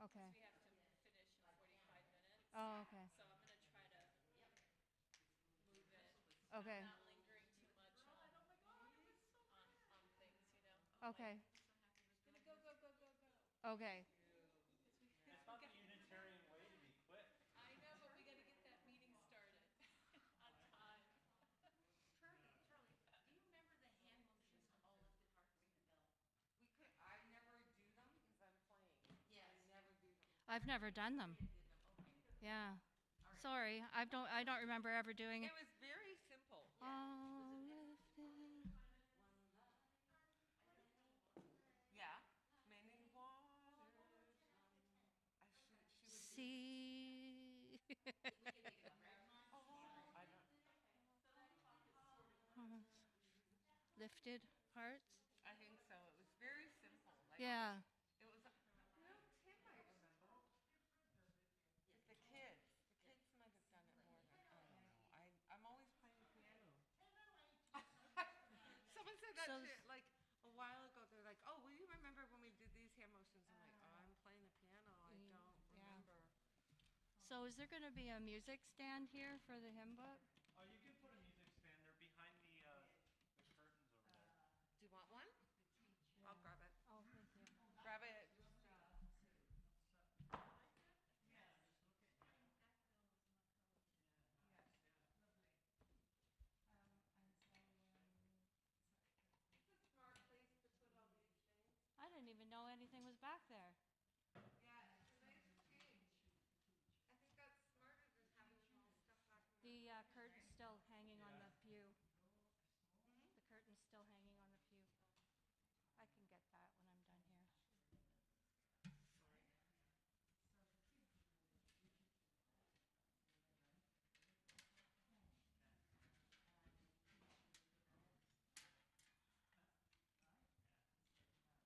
Okay. we have to finish in 45 minutes. Oh, okay. So I'm going to try to move it, Okay. not lingering too much on things, I'm like, Okay. gonna go, go, go, go, go. Okay. Because It's we not the got, Unitarian way to be quick. I know, but we got to get that meeting started on time. Charlie, do you remember the hand motions to all lifted hearts? I never do them because I'm playing. Yes. I never do them. I've never done them. Maria did them. Okay. Yeah. All right. Sorry, I don't remember ever doing it. It was very simple. All lifted. One life, many Yeah. Many waters. She would do. See. we can make it up, right? Oh, I don't. Lifted hearts. I think so. It was very simple. Like Yeah. it was. Tim might remember. The kids might have done it more than I don't know. I'm always playing the piano. Someone said that So like a while ago. They're like, "Oh, will you remember when we did these hand motions?" I'm like, "Oh, I'm playing the piano. I don't Yeah. remember." So is there going to be a music stand here for the hymn book? Oh, you can put a music stand there behind the curtains over there. Do you want one? Yeah. I'll grab it. Oh, thank you. Grab it. It's a smart place to put all these things. I didn't even know anything was back there. Yeah, it's a nice change. I think that's smarter than having them all stuck back in the. The curtain's still hanging on Yeah. the pew. Hmm? The curtain's still hanging on the pew. I can get that when I'm done here. Sorry.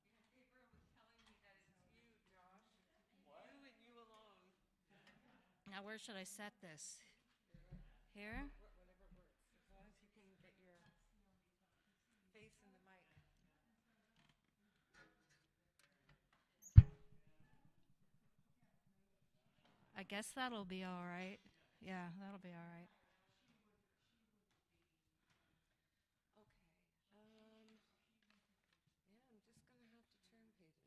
Yeah, Gabriel was telling me that it's you, Josh. What? You and you alone. Now, where should I set this? Here? Whatever works. As long as you can get your face in the mic. I guess that'll be all right. Yeah, that'll be all right. Okay. Yeah, I'm just gonna have to turn pages.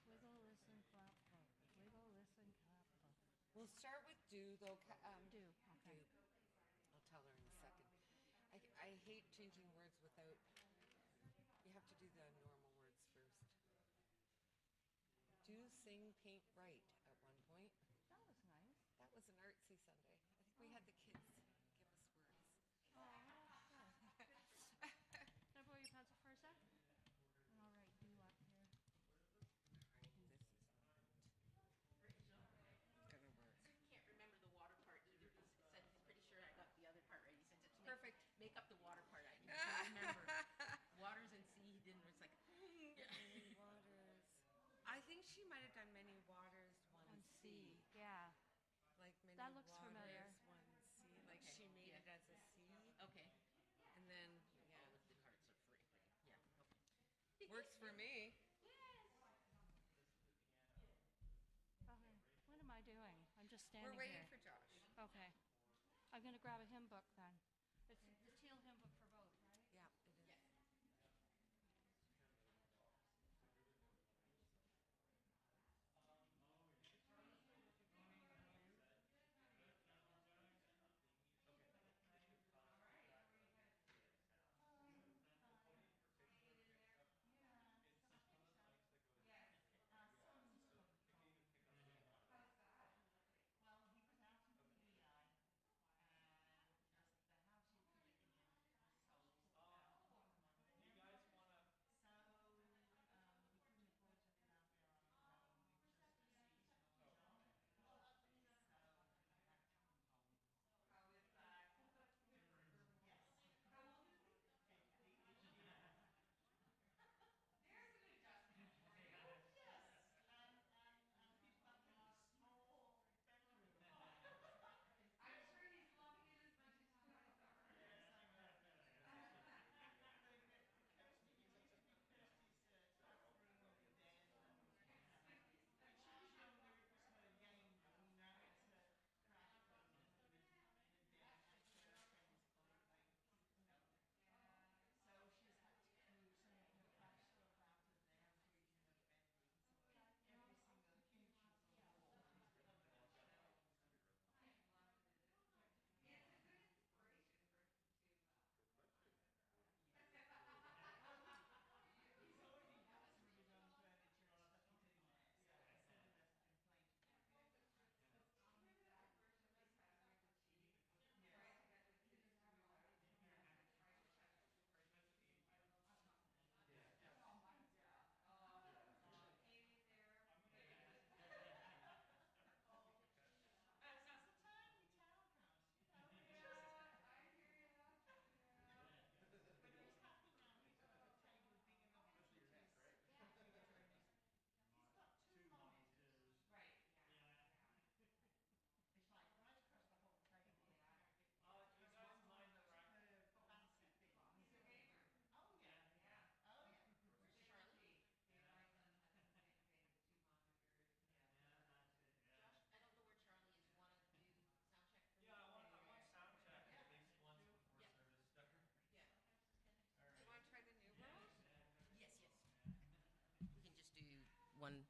Wiggle, listen, clap, book. Wiggle, listen, clap, book. We'll start with do though. Do. Do. Okay. I'll tell her in a second. I hate changing words without. You have to do the normal words first. Do, sing, paint, write at one point. That was nice. That was an artsy Sunday. I think we had the kids give us words. Oh, that's good. Can I borrow your pencil for a sec? And I'll write do up here. This is not gonna work. Can't remember the water part either. He said he's pretty sure I got the other part right. He said to Perfect. make up the water part. I need to remember. Waters and sea. He didn't. It's like yeah. Many waters. I think she might have done many waters, one One sea. C. Yeah. Like many That looks waters, familiar. one sea. Like Okay, she made yeah. it as a sea. Okay. And then, yeah. All lifted hearts are free. Yeah. Okay. Works for me. Okay. What am I doing? I'm just standing We're waiting here. for Josh. Okay. I'm going to grab a hymn book then. It's the teal hymn book for both, right? Yeah, it is. Yes.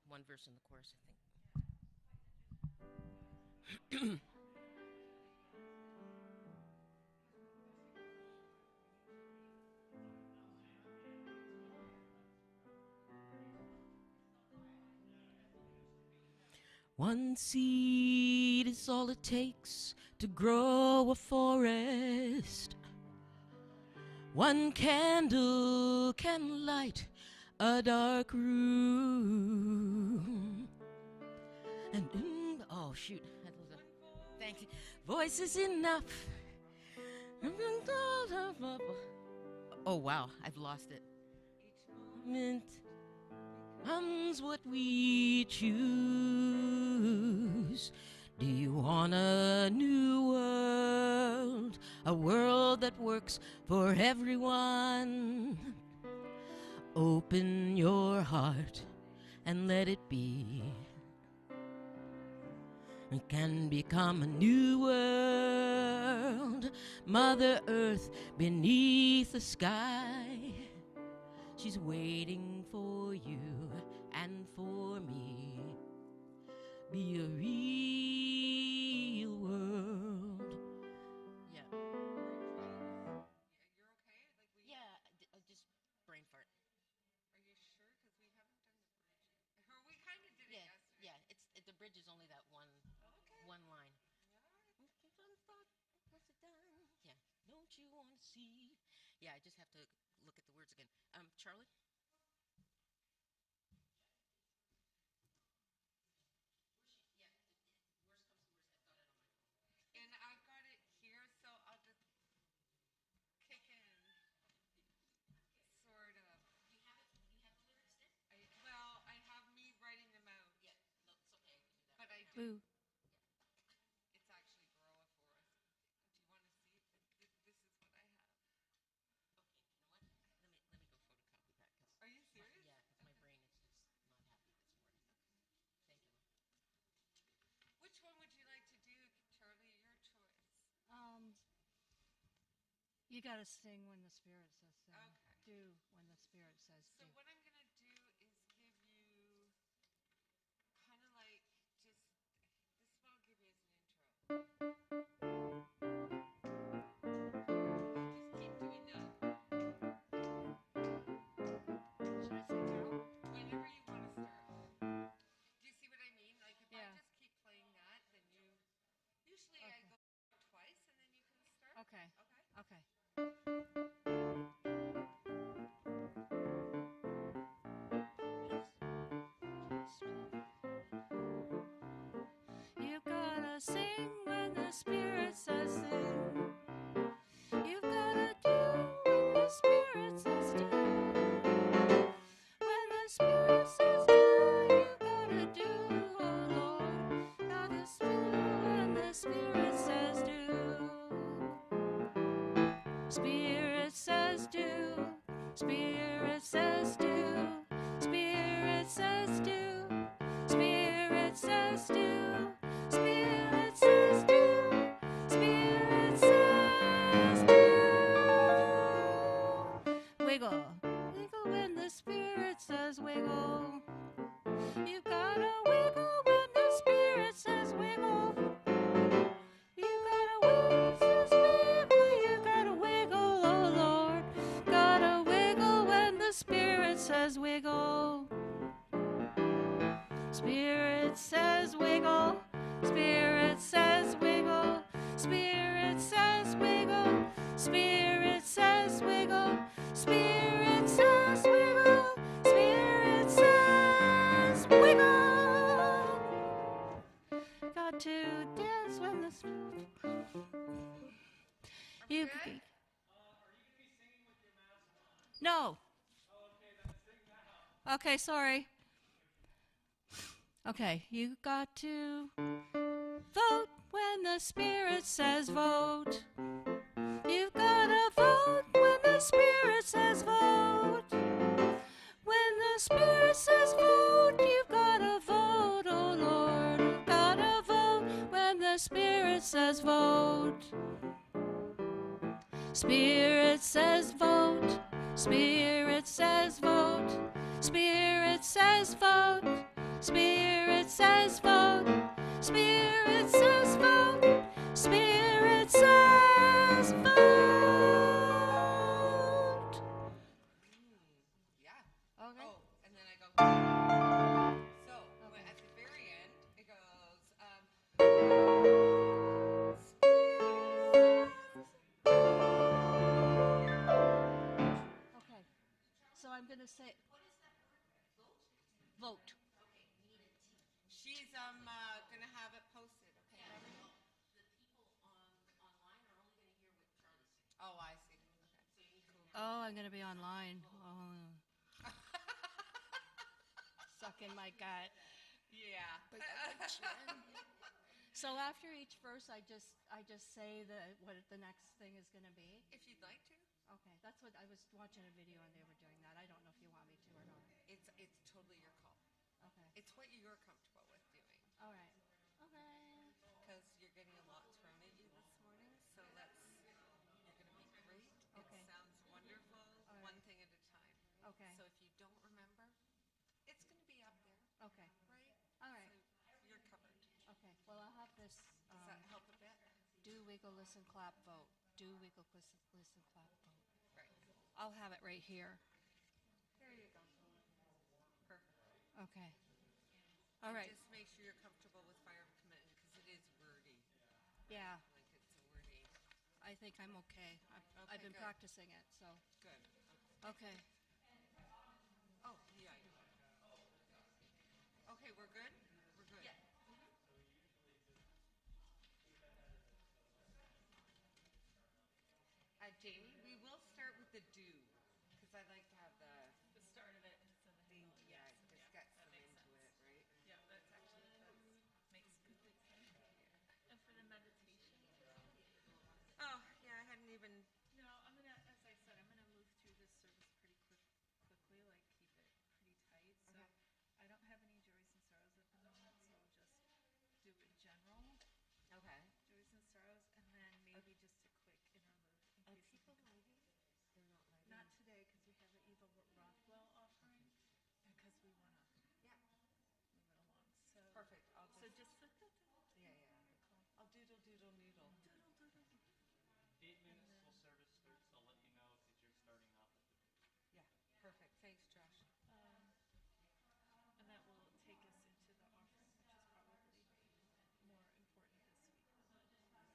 one verse in the chorus, I think. One seed is all it takes to grow a forest. One candle can light a dark room. And oh shoot, thank you. Voice is enough. Oh wow, I've lost it. Comes what we choose. Do you want a new world? A world that works for everyone? Open your heart and let it be. It can become a new world. Mother Earth beneath the sky, she's waiting for you and for me. Be a real world. Yeah. You're okay? Like we. Yeah, just brain fart. Are you sure? Because we haven't done the bridge yet. Or we kind of did it yesterday. Yeah. The bridge is only that one line. Yeah. What's it done? Yeah. Don't you want to see? Yeah, I just have to look at the words again. Charlie. And I've got it here, so I'll just kick in. Sort of. You have the lyrics there? I have me writing them out. Yeah. No, it's okay. But I do. Boo. It's actually Grow a Forest. Do you want to see? This is what I have. Okay, you know what? Let me go photocopy that. Are you serious? Yeah, because my brain is just not happy this morning. Thank you. Which one would you like to do, Charlie? Your choice. You gotta sing when the Spirit says sing. Okay. Do when the Spirit says So do. what I'm going to do is give you kind of like just, this one I'll give you as an intro. Just keep doing that. Should I sing now? Whenever you want to start. Do you see what I mean? Like if Yeah. I just keep playing that, then you, usually I Okay. go twice and then you can start. Okay. Okay? Okay. You gotta sing when the Spirit says sing. You've gotta do when the Spirit says do. When the Spirit says do, you gotta do, oh Lord. Gotta do when the Spirit says do. Spirit says do. Spirit says do. Spirit says do. Spirit says do. Spirit says do. Spirit says do. Wiggle. Wiggle when the Spirit says wiggle. You gotta wiggle when the Spirit says wiggle. You gotta wiggle, says wiggle. You gotta wiggle, oh Lord. Gotta wiggle when the Spirit says wiggle. Spirit says wiggle. Spirit says wiggle. Spirit says wiggle. Spirit says wiggle. Spirit says wiggle. Spirit says wiggle. Got to dance when the you. good? No. Okay, sorry. Okay, you got to vote when the Spirit says vote. You've got to vote when the Spirit says vote. When the Spirit says vote, you've got to vote, oh Lord. You've got to vote when the Spirit says vote. Spirit says vote. Spirit says vote. Spirit says vote. Spirit says vote. Spirit says vote. Spirit says vote. Yeah. Okay. Oh, and then I go. So at the very end, it goes. Okay. So I'm going to say vote. She's gonna have it posted. Okay. Oh, I see. Okay. Cool. Oh, I'm going to be online. Oh. Suck in my gut. Yeah. So after each verse, I just say what the next thing is going to be. If you'd like to. Okay, that's what I was watching a video and they were doing that. I don't know if you want me to or not. It's totally your call. Okay. It's what you're comfortable with doing. All right. Okay. Because you're getting a lot thrown at you this morning, so you're going to be great. Okay. It sounds wonderful, All one right. thing at a time. Okay. So if you don't remember, it's going to be up there, Okay. right? All right. So you're covered. Okay. Well, I'll have this. Does that help a bit? Do, wiggle, listen, clap, vote. Do, wiggle, listen, clap, vote. Right. I'll have it right here. There you go. Perfect. Okay. All right. Just make sure you're comfortable with fire of commitment because it is wordy. Yeah. Like it's a wordy. I think I'm okay. I've been good. practicing it, so. Good. Okay. Oh, yeah. Okay, we're good? We're good. Yeah. Jamie, we will start with the do because I like to have the start of it. So thing. Yeah, just get them into it, right? yeah, that's makes complete sense. And for the meditation. Oh, yeah, I hadn't even. No, I'm gonna, as I said, I'm gonna move through this service pretty quickly, like keep it pretty tight. So I don't have any joys and sorrows at the moment, so I'll just do it general. Okay. Joys and sorrows, and then maybe just a quick interlude. Are people lighting? They're not lighting. Not today, because we have the Eva Rothwell offering, because we want to Yeah. move it along. So Perfect. I'll just. So just Yeah. I'll doodle noodle. doodle doodle. 8 minutes till service starts. I'll let you know if you're starting off at the do. Yeah. Perfect. Thanks, Josh. And that will take us into the offering, which is probably more important this week than meditation.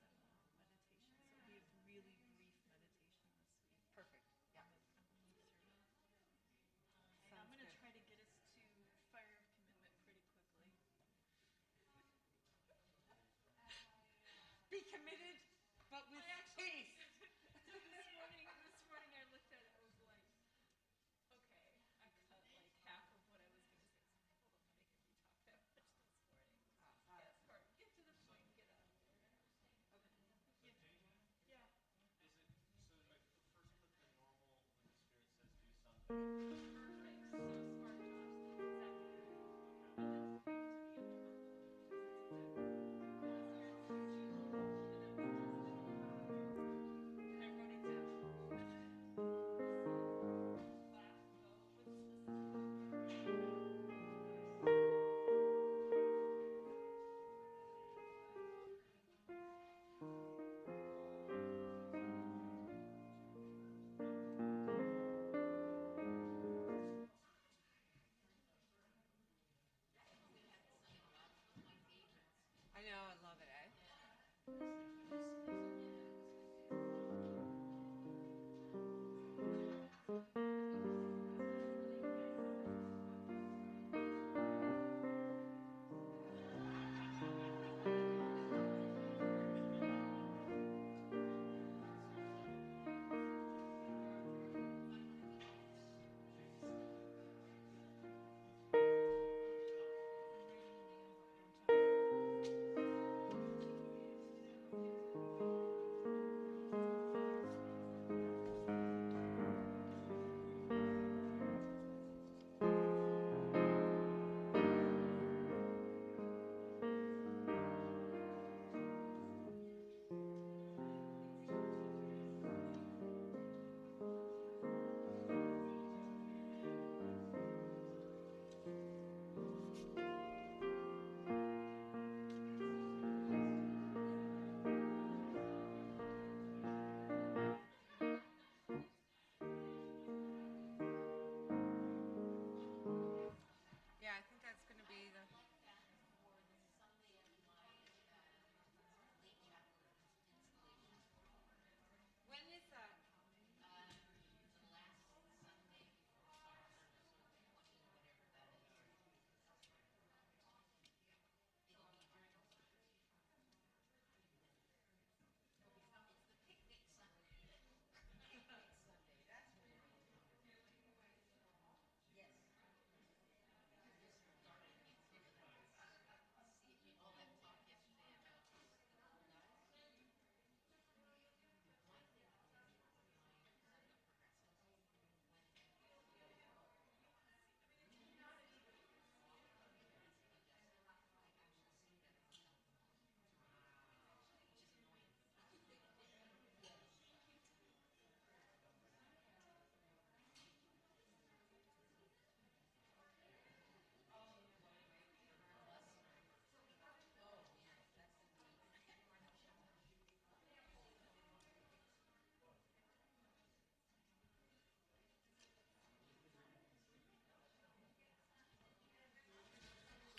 So it'll be a really brief meditation this week. Perfect. Yeah. I'm gonna move through. And I'm Sounds gonna good. try to get us to fire of commitment pretty quickly. Be committed, but with taste. So this morning I looked at it. I was like, okay, I cut like half of what I was gonna say. So I'm like, hold on, you're making me talk that much this morning. Get to the point, get out of there. So Jamie, Yeah. is it so I first put the normal when the spirit says do something? Perfect. So smart, Josh. That's exactly right. Okay. And then 3 to the other one. That's exactly right. I wrote it down. Clap, vote, wiggle, listen.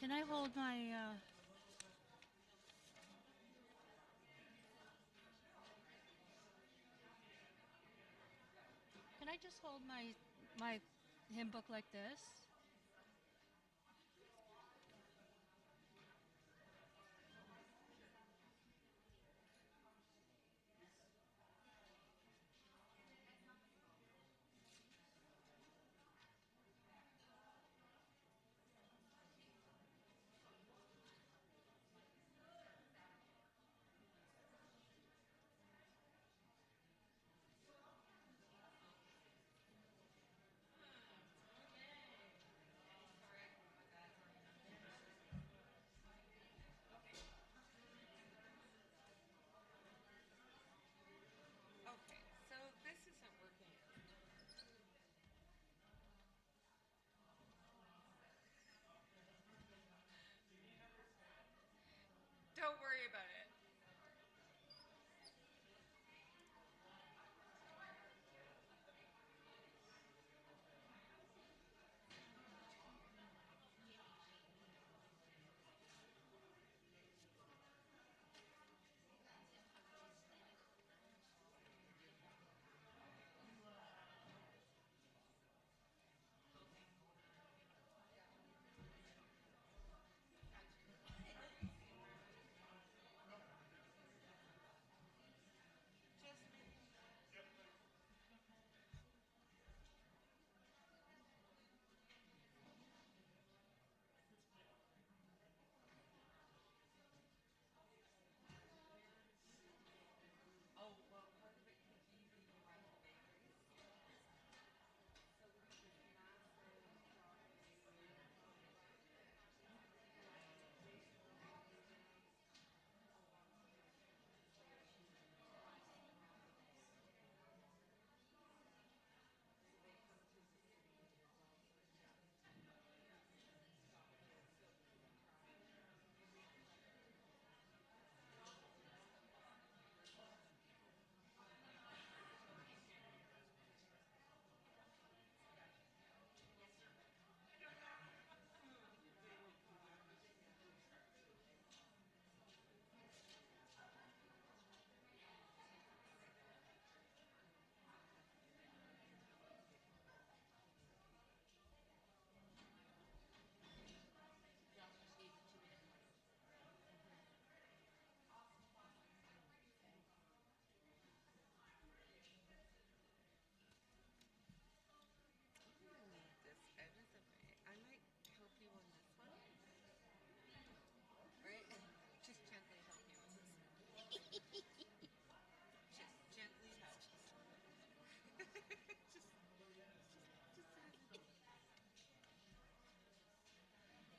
Can I hold my, can I just hold my hymn book like this? Okay, so this isn't working out. Don't worry about it. Oh, well, part of it could be the vagaries. So we have this massive this out of the way. I might help you on this one, right? Just gently help you on this one. Just gently help.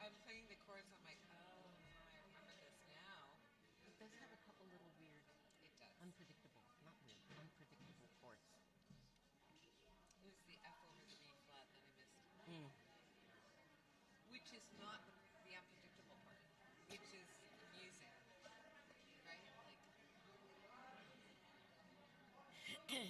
I'm playing the chords. I'm like, oh no, I remember this now. It does have a couple little weird, It does. unpredictable, not weird, unpredictable chords. It was the F over the B flat that I missed, Mm. which is not the unpredictable part, which is amusing, right? Like, ready?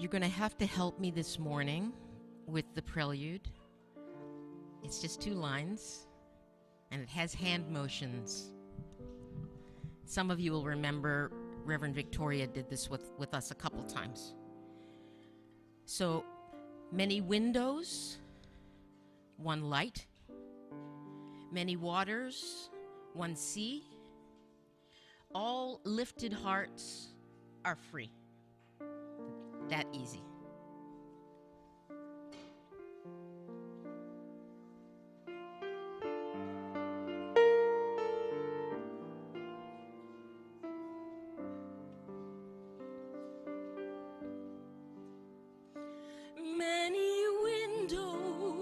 You're going to have to help me this morning with the prelude. It's just 2 lines, and it has hand motions. Some of you will remember Reverend Victoria did this with us a couple times. So, many windows, one light. Many waters, one sea. All lifted hearts are free. That easy. Many windows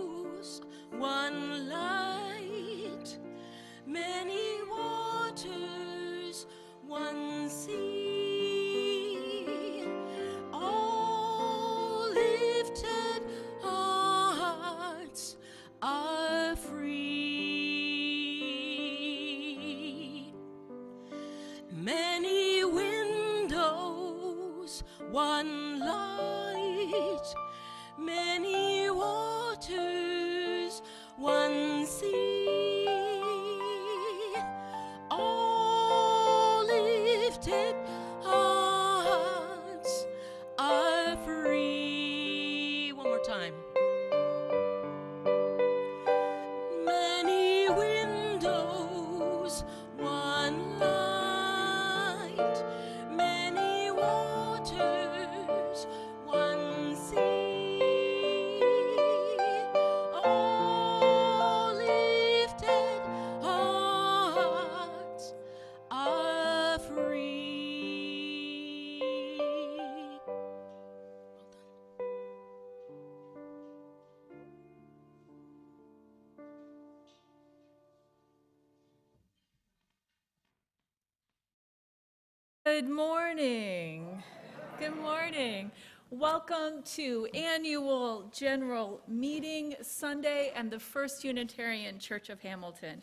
one light, many waters, one sea, all lifted hearts are free. One more time. Many windows, one light, many waters, one sea, all lifted hearts are free. Good morning. Good morning. Welcome to Annual General Meeting Sunday and the First Unitarian Church of Hamilton.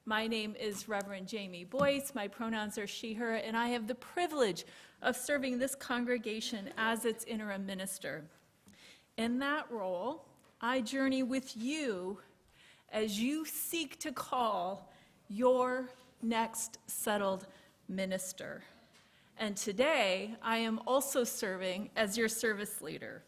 My name is Reverend Jamie Boyce. My pronouns are she, her, and I have the privilege of serving this congregation as its interim minister. In that role, I journey with you as you seek to call your next settled minister. And today, I am also serving as your service leader.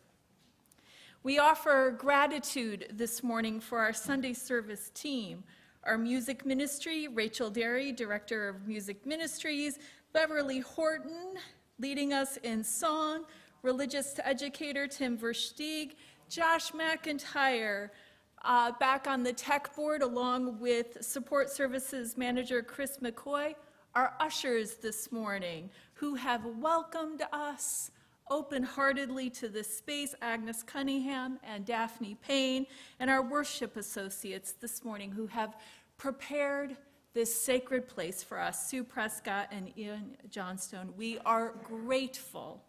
We offer gratitude this morning for our Sunday service team, our music ministry, Rachel Derry, Director of Music Ministries, Beverly Horton, leading us in song, religious educator Tim Versteeg, Josh McIntyre, back on the tech board along with support services manager Chris McCoy, our ushers this morning who have welcomed us open-heartedly to this space, Agnes Cunningham and Daphne Payne, and our worship associates this morning who have prepared this sacred place for us, Sue Prescott and Ian Johnstone. We are grateful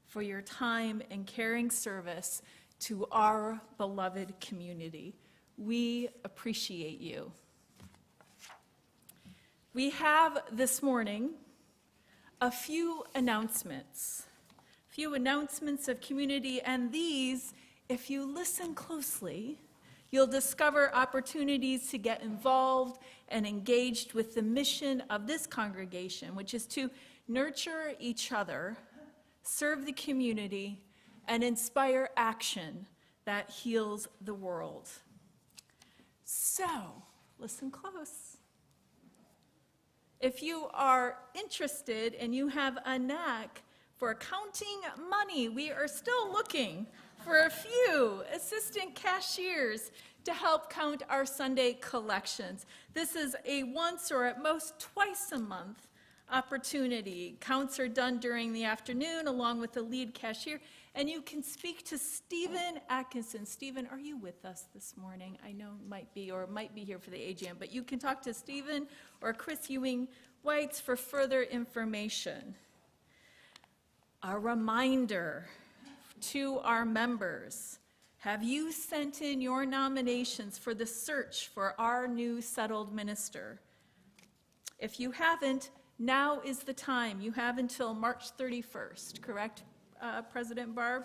for your time and caring service to our beloved community. We appreciate you. We have this morning a few announcements of community, and these, if you listen closely, you'll discover opportunities to get involved and engaged with the mission of this congregation, which is to nurture each other, serve the community, and inspire action that heals the world. So, listen close. If you are interested and you have a knack for counting money, we are still looking for a few assistant cashiers to help count our Sunday collections. This is a once or at most twice a month opportunity. Counts are done during the afternoon along with the lead cashier, and you can speak to Stephen Atkinson. Stephen, are you with us this morning? I know might be here for the AGM, but you can talk to Stephen or Chris Ewing-Whites for further information. A reminder to our members, have you sent in your nominations for the search for our new settled minister? If you haven't, now is the time. You have until March 31st, correct, President Barb?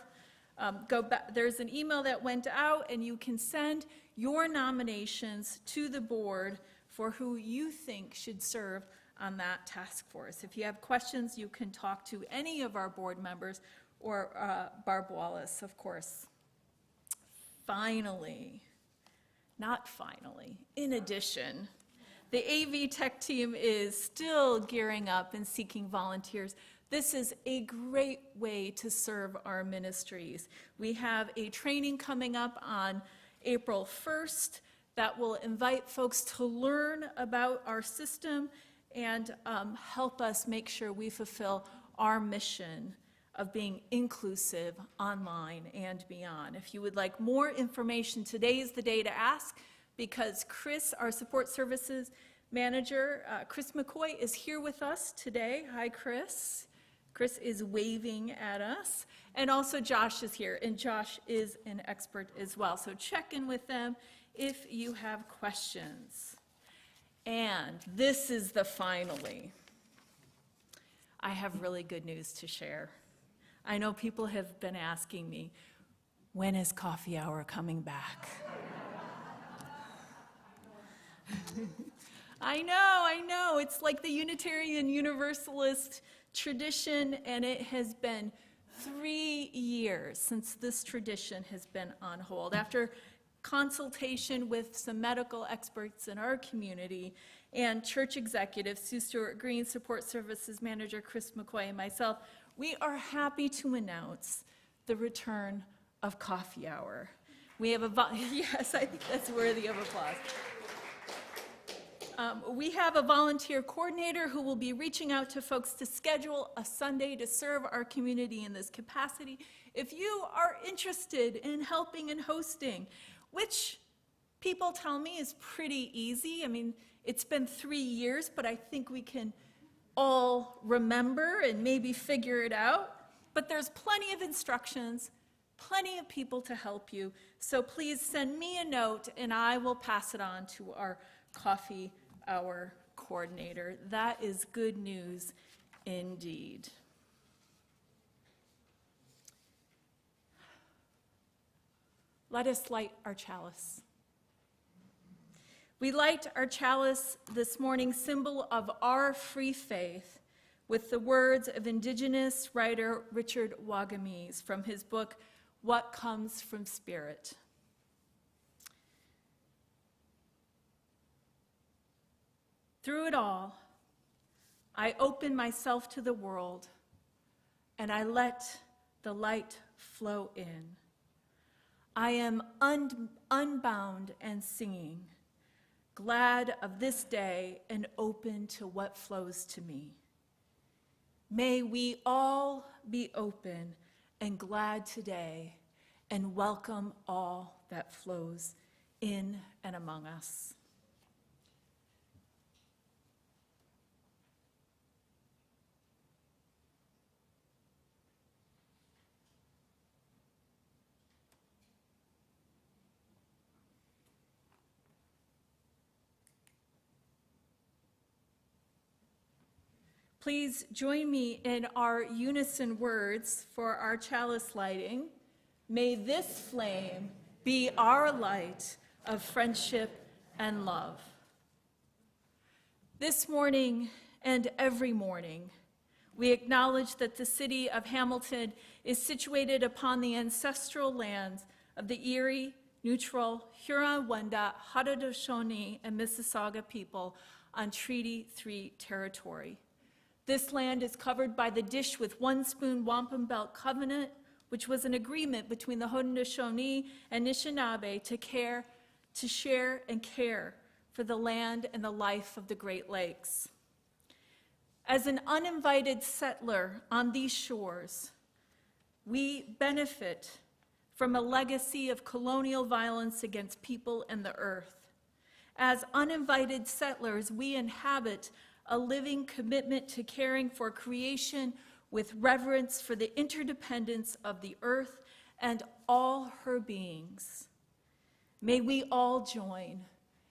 Go back. There's an email that went out, and you can send your nominations to the board for who you think should serve on that task force. If you have questions, you can talk to any of our board members or Barb Wallace, of course. Finally, not finally, in addition, the AV Tech team is still gearing up and seeking volunteers. This is a great way to serve our ministries. We have a training coming up on April 1st that will invite folks to learn about our system and help us make sure we fulfill our mission of being inclusive online and beyond. If you would like more information, today is the day to ask, because Chris, our support services manager, Chris McCoy, is here with us today. Hi, Chris. Chris is waving at us. And also Josh is here, and Josh is an expert as well. So check in with them if you have questions. And this is the finally. I have really good news to share. I know people have been asking me, when is Coffee Hour coming back? I know. It's like the Unitarian Universalist tradition, and it has been 3 years since this tradition has been on hold. After consultation with some medical experts in our community and church executives, Sue Stewart Green, Support Services Manager Chris McCoy, and myself, we are happy to announce the return of Coffee Hour. We have yes, I think that's worthy of applause. We have a volunteer coordinator who will be reaching out to folks to schedule a Sunday to serve our community in this capacity. If you are interested in helping and hosting, which people tell me is pretty easy. I mean, it's been 3 years, but I think we can all remember and maybe figure it out. But there's plenty of instructions, plenty of people to help you. So please send me a note and I will pass it on to our Coffee Hour coordinator. That is good news indeed. Let us light our chalice. We light our chalice this morning, symbol of our free faith, with the words of Indigenous writer Richard Wagamese from his book, What Comes from Spirit. Through it all, I open myself to the world, and I let the light flow in. I am unbound and singing, glad of this day and open to what flows to me. May we all be open and glad today and welcome all that flows in and among us. Please join me in our unison words for our chalice lighting. May this flame be our light of friendship and love. This morning and every morning, we acknowledge that the city of Hamilton is situated upon the ancestral lands of the Erie, Neutral, Huron-Wendat, Haudenosaunee, and Mississauga people on Treaty 3 territory. This land is covered by the Dish with One Spoon Wampum Belt Covenant, which was an agreement between the Haudenosaunee and Anishinaabe to share and care for the land and the life of the Great Lakes. As an uninvited settler on these shores, we benefit from a legacy of colonial violence against people and the earth. As uninvited settlers, we inhabit a living commitment to caring for creation with reverence for the interdependence of the earth and all her beings. May we all join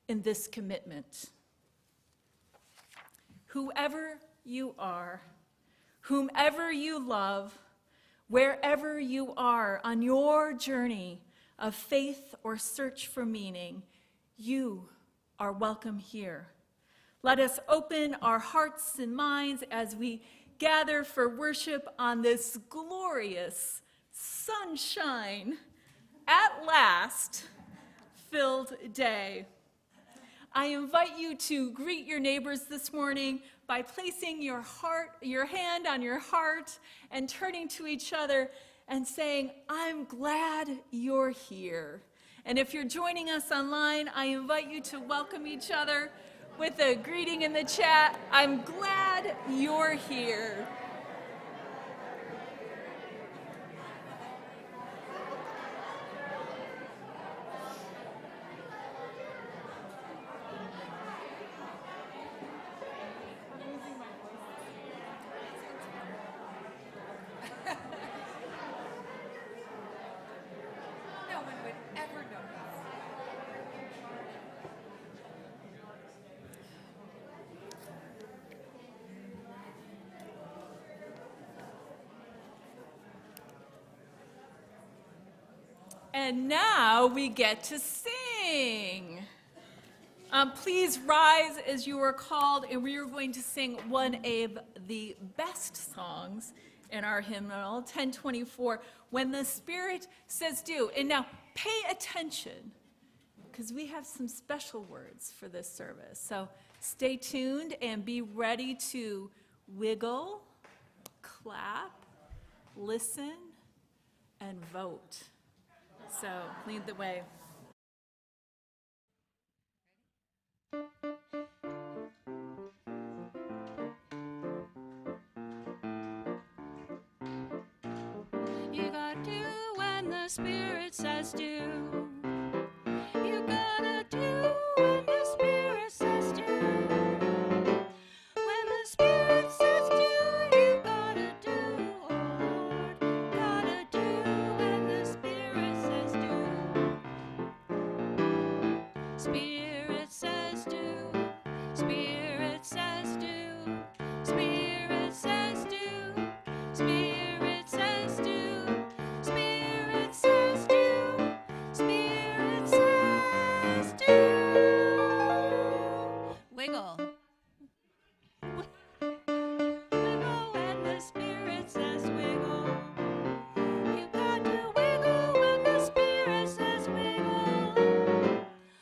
in this commitment. Whoever you are, whomever you love, wherever you are on your journey of faith or search for meaning, you are welcome here. Let us open our hearts and minds as we gather for worship on this glorious sunshine, at last, filled day. I invite you to greet your neighbors this morning by placing your hand on your heart and turning to each other and saying, I'm glad you're here. And if you're joining us online, I invite you to welcome each other with a greeting in the chat. I'm glad you're here. No one would ever notice. And now we get to sing. Please rise as you are called, and we are going to sing one of the best songs in our hymnal, 1024, When the Spirit Says Do. And now pay attention, because we have some special words for this service. So stay tuned and be ready to wiggle, clap, listen, and vote. So lead the way. You gotta do when the Spirit says do. You gotta do when the Spirit says do. When the Spirit says do, you gotta do, oh Lord. Gotta do when the Spirit says do. Spirit says do. Spirit says do. Spirit says do. Spirit says do. Spirit says do. Spirit says do. Wiggle. Wiggle when the Spirit says wiggle. You got to wiggle when the Spirit says wiggle.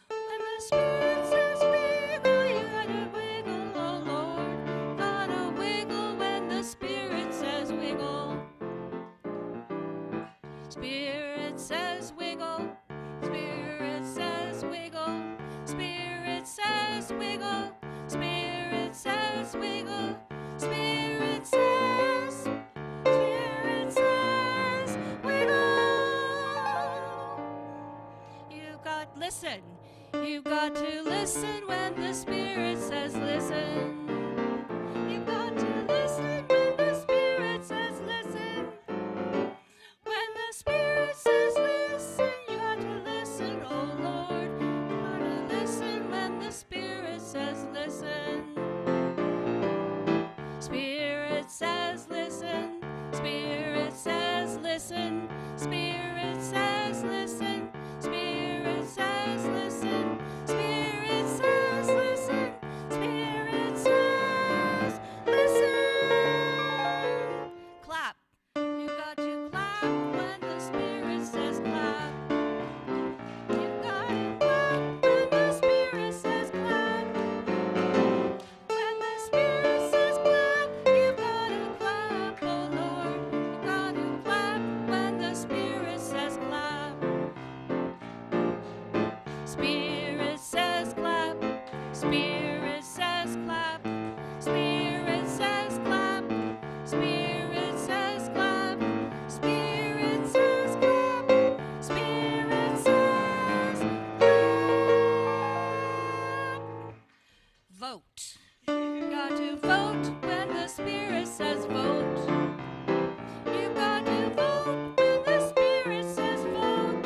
When the Spirit says wiggle, you gotta wiggle, oh Lord. Gotta wiggle when the Spirit says wiggle. Spirit says wiggle. Spirit says wiggle. Spirit says wiggle. Spirit says wiggle. Spirit says. Spirit says wiggle. Listen. You got to listen when the Spirit says listen. You got to listen when the Spirit says listen. When the Spirit says listen, you got to listen, oh Lord. You got to listen when the Spirit says listen. Spirit says listen. Spirit says listen. Spirit says listen. Spirit says listen. Spirit says listen. Spirit says listen. Clap. You got to clap when the Spirit says clap. You got to clap when the Spirit says clap. When the Spirit says clap, you got to clap, oh Lord. You got to clap when the Spirit says clap. Spirit says clap. Spirit says clap. Spirit says clap. Spirit says clap. Spirit says clap. Spirit says clap. Vote. You got to vote when the Spirit says vote. You got to vote when the Spirit says vote.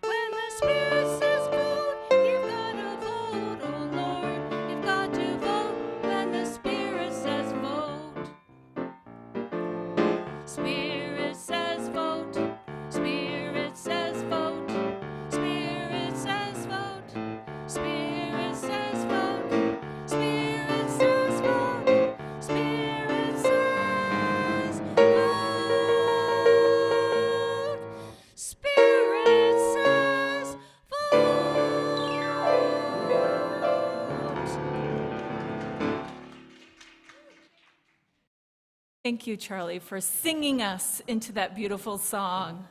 When the Spirit says vote, you've got to vote, oh Lord. You've got to vote when the Spirit says vote. Spirit says vote. Spirit says vote. Spirit says vote. Spirit says vote. Spirit says vote. Spirit says vote. Spirit says vote. Thank you, Charlie, for singing us into that beautiful song.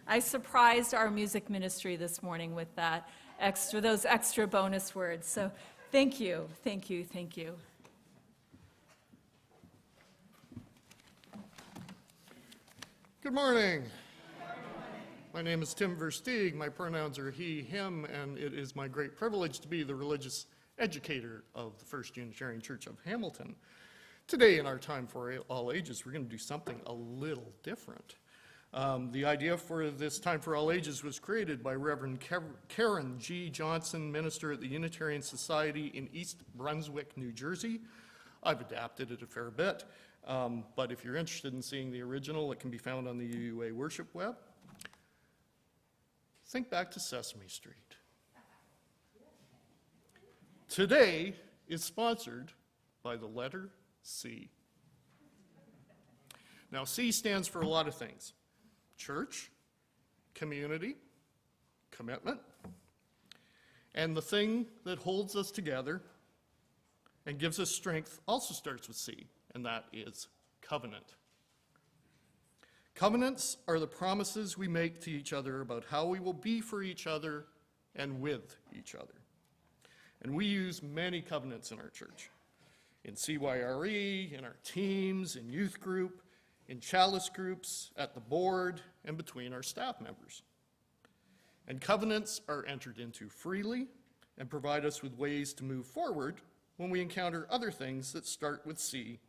I surprised our music ministry this morning with those extra bonus words. So thank you, thank you, thank you. Good morning. My name is Tim Versteeg. My pronouns are he, him, and it is my great privilege to be the religious educator of the First Unitarian Church of Hamilton. Today, in our Time for All Ages, we're going to do something a little different. The idea for this Time for All Ages was created by Reverend Karen G. Johnson, minister at the Unitarian Society in East Brunswick, New Jersey. I've adapted it a fair bit, but if you're interested in seeing the original, it can be found on the UUA Worship Web. think back to Sesame Street. Today is sponsored by the letter C. Now, C stands for a lot of things: church, community, commitment, and the thing that holds us together and gives us strength also starts with C, and that is covenant. Covenants are the promises we make to each other about how we will be for each other and with each other. And we use many covenants in our church, in CYRE, in our teams, in youth group, in chalice groups, at the board, and between our staff members. And covenants are entered into freely and provide us with ways to move forward when we encounter other things that start with C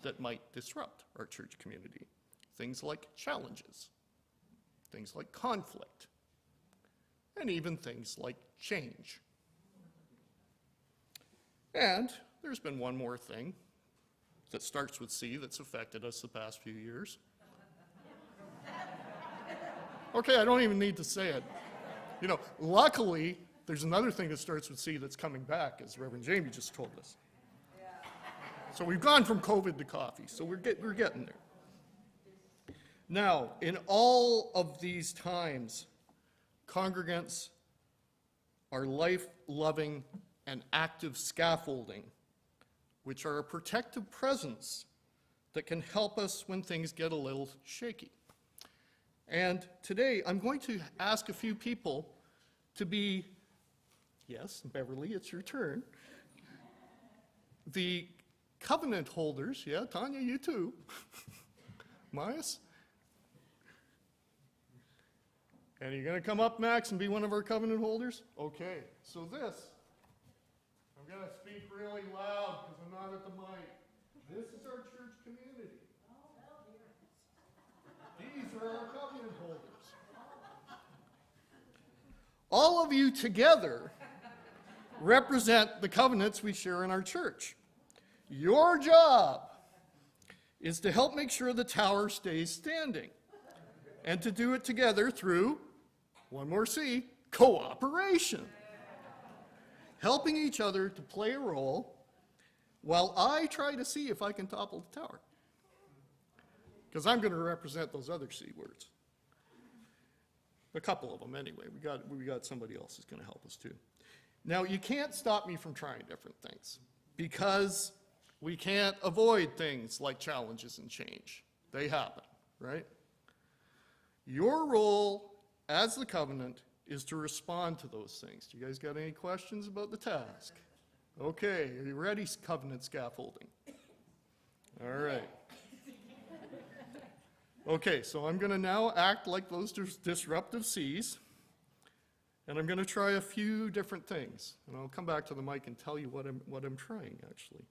that might disrupt our church community. Things like challenges, things like conflict, and even things like change. And there's been one more thing that starts with C that's affected us the past few years. Okay, I don't even need to say it. You know, luckily, there's another thing that starts with C that's coming back, as Reverend Jamie just told us. So we've gone from COVID to coffee, so we're getting there. Now, in all of these times, congregants are life-loving and active scaffolding, which are a protective presence that can help us when things get a little shaky. And today, I'm going to ask a few people to be, yes, Beverly, it's your turn, the covenant holders. Yeah, Tanya, you too. Myas? And you're going to come up, Max, and be one of our covenant holders? Okay, so this, I'm going to speak really loud because I'm not at the mic. This is our church community. These are our covenant holders. All of you together represent the covenants we share in our church. Your job is to help make sure the tower stays standing, and to do it together through, one more C, cooperation. Helping each other to play a role while I try to see if I can topple the tower. Because I'm going to represent those other C words. A couple of them anyway. We got somebody else who's going to help us too. Now, you can't stop me from trying different things, because we can't avoid things like challenges and change. They happen, right? Your role as the covenant is to respond to those things. Do you guys got any questions about the task? Okay, are you ready, covenant scaffolding? All right. Okay, so I'm going to now act like those disruptive C's, and I'm going to try a few different things. And I'll come back to the mic and tell you what I'm trying, actually.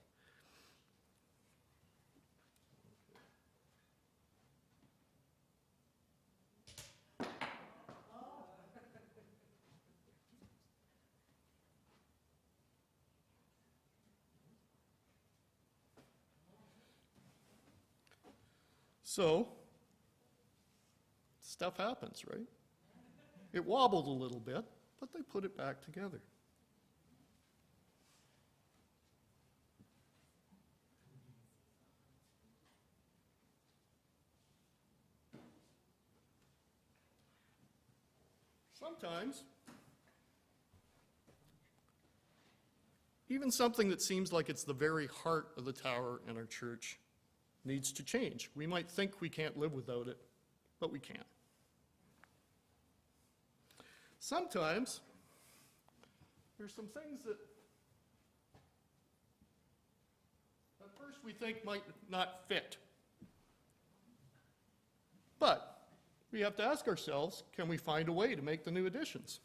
So, stuff happens, right? It wobbled a little bit, but they put it back together. Sometimes, even something that seems like it's the very heart of the tower in our church needs to change. We might think we can't live without it, but we can. Sometimes there's some things that at first we think might not fit. But we have to ask ourselves, can we find a way to make the new additions?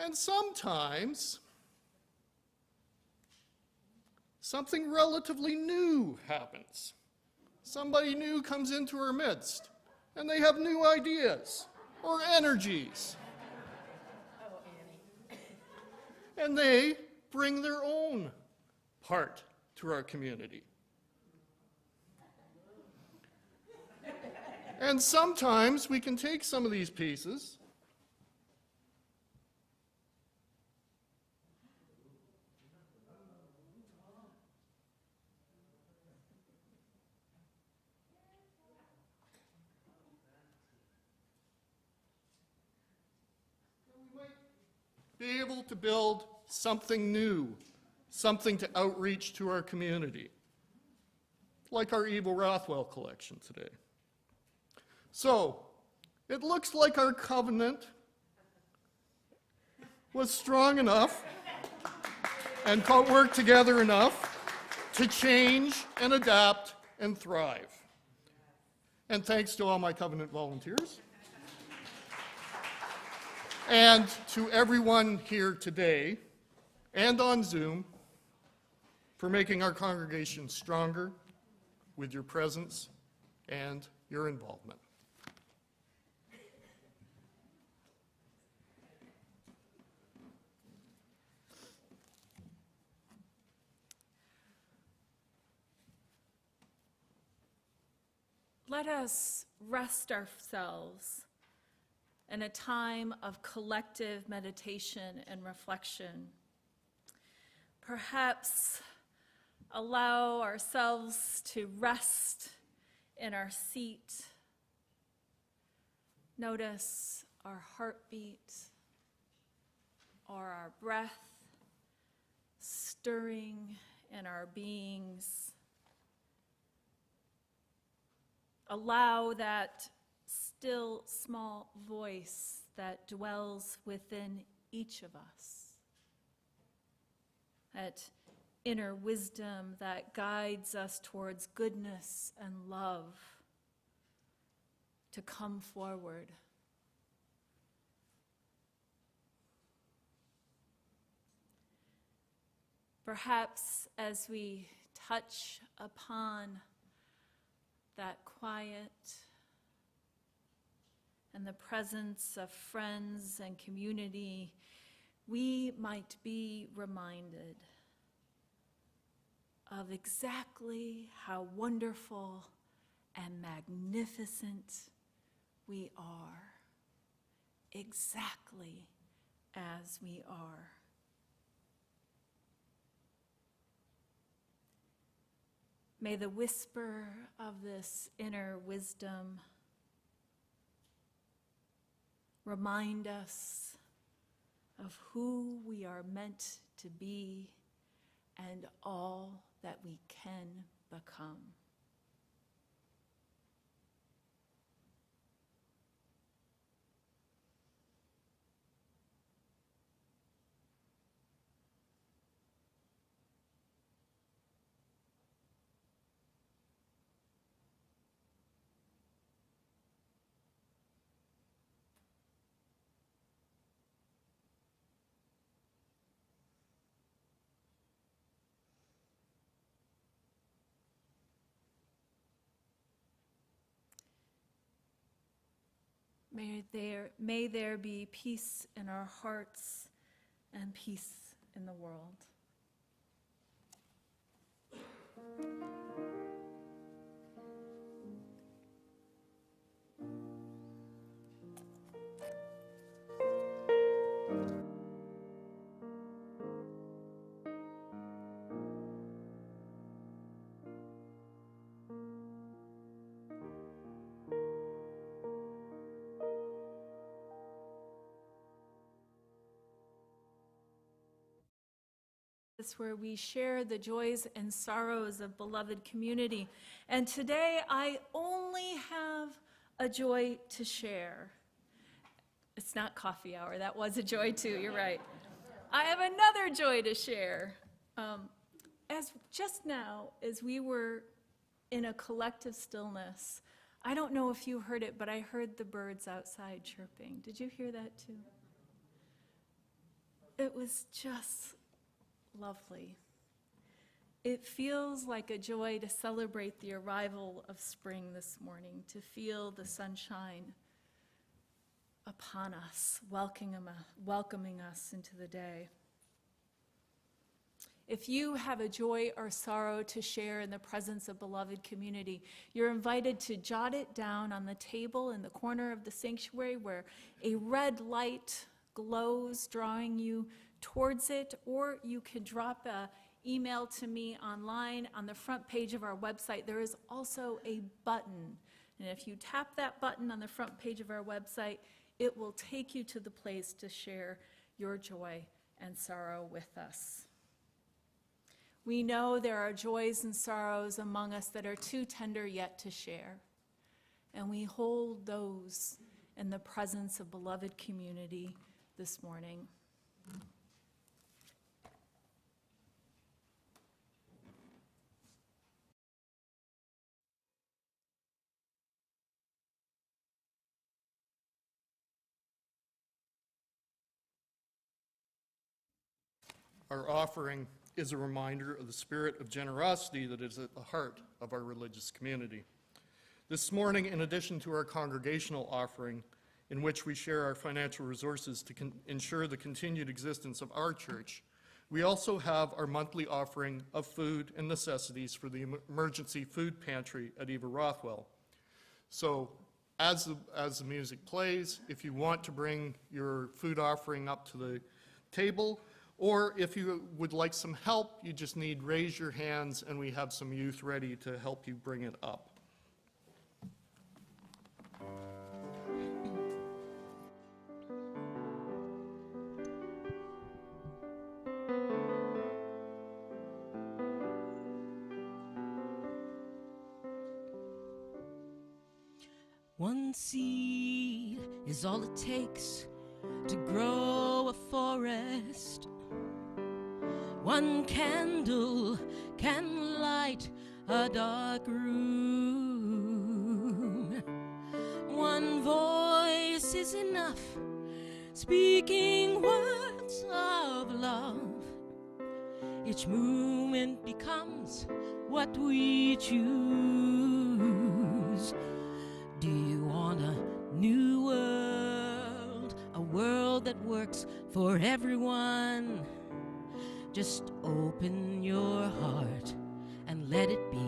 And sometimes something relatively new happens. Somebody new comes into our midst, and they have new ideas or energies. And they bring their own part to our community. And sometimes we can take some of these pieces be able to build something new, something to outreach to our community, like our Evil Rothwell collection today. So, it looks like our covenant was strong enough and worked together enough to change and adapt and thrive. And thanks to all my covenant volunteers. And to everyone here today and on Zoom for making our congregation stronger with your presence and your involvement. Let us rest ourselves in a time of collective meditation and reflection. Perhaps allow ourselves to rest in our seat. Notice our heartbeat or our breath stirring in our beings. Allow that still small voice that dwells within each of us, that inner wisdom that guides us towards goodness and love, to come forward. Perhaps as we touch upon that quiet and the presence of friends and community, we might be reminded of exactly how wonderful and magnificent we are, exactly as we are. May the whisper of this inner wisdom remind us of who we are meant to be and all that we can become. May there be peace in our hearts and peace in the world. Where we share the joys and sorrows of beloved community. And today I only have a joy to share. It's not coffee hour. That was a joy too. You're right. I have another joy to share. As just now, as we were in a collective stillness, I don't know if you heard it, but I heard the birds outside chirping. Did you hear that too? It was just lovely. It feels like a joy to celebrate the arrival of spring this morning, to feel the sunshine upon us, welcoming us into the day. If you have a joy or sorrow to share in the presence of beloved community, you're invited to jot it down on the table in the corner of the sanctuary where a red light glows, drawing you towards it, or you can drop an email to me online. On the front page of our website, there is also a button. And if you tap that button on the front page of our website, it will take you to the place to share your joy and sorrow with us. We know there are joys and sorrows among us that are too tender yet to share, and we hold those in the presence of beloved community this morning. Our offering is a reminder of the spirit of generosity that is at the heart of our religious community. This morning, in addition to our congregational offering, in which we share our financial resources to ensure the continued existence of our church, we also have our monthly offering of food and necessities for the emergency food pantry at Eva Rothwell. So as the music plays, if you want to bring your food offering up to the table, or if you would like some help, you just need raise your hands, and we have some youth ready to help you bring it up. One seed is all it takes to grow a forest. One candle can light a dark room. One voice is enough, speaking words of love. Each movement becomes what we choose. Do you want a new world? A world that works for everyone? Just open your heart and let it be.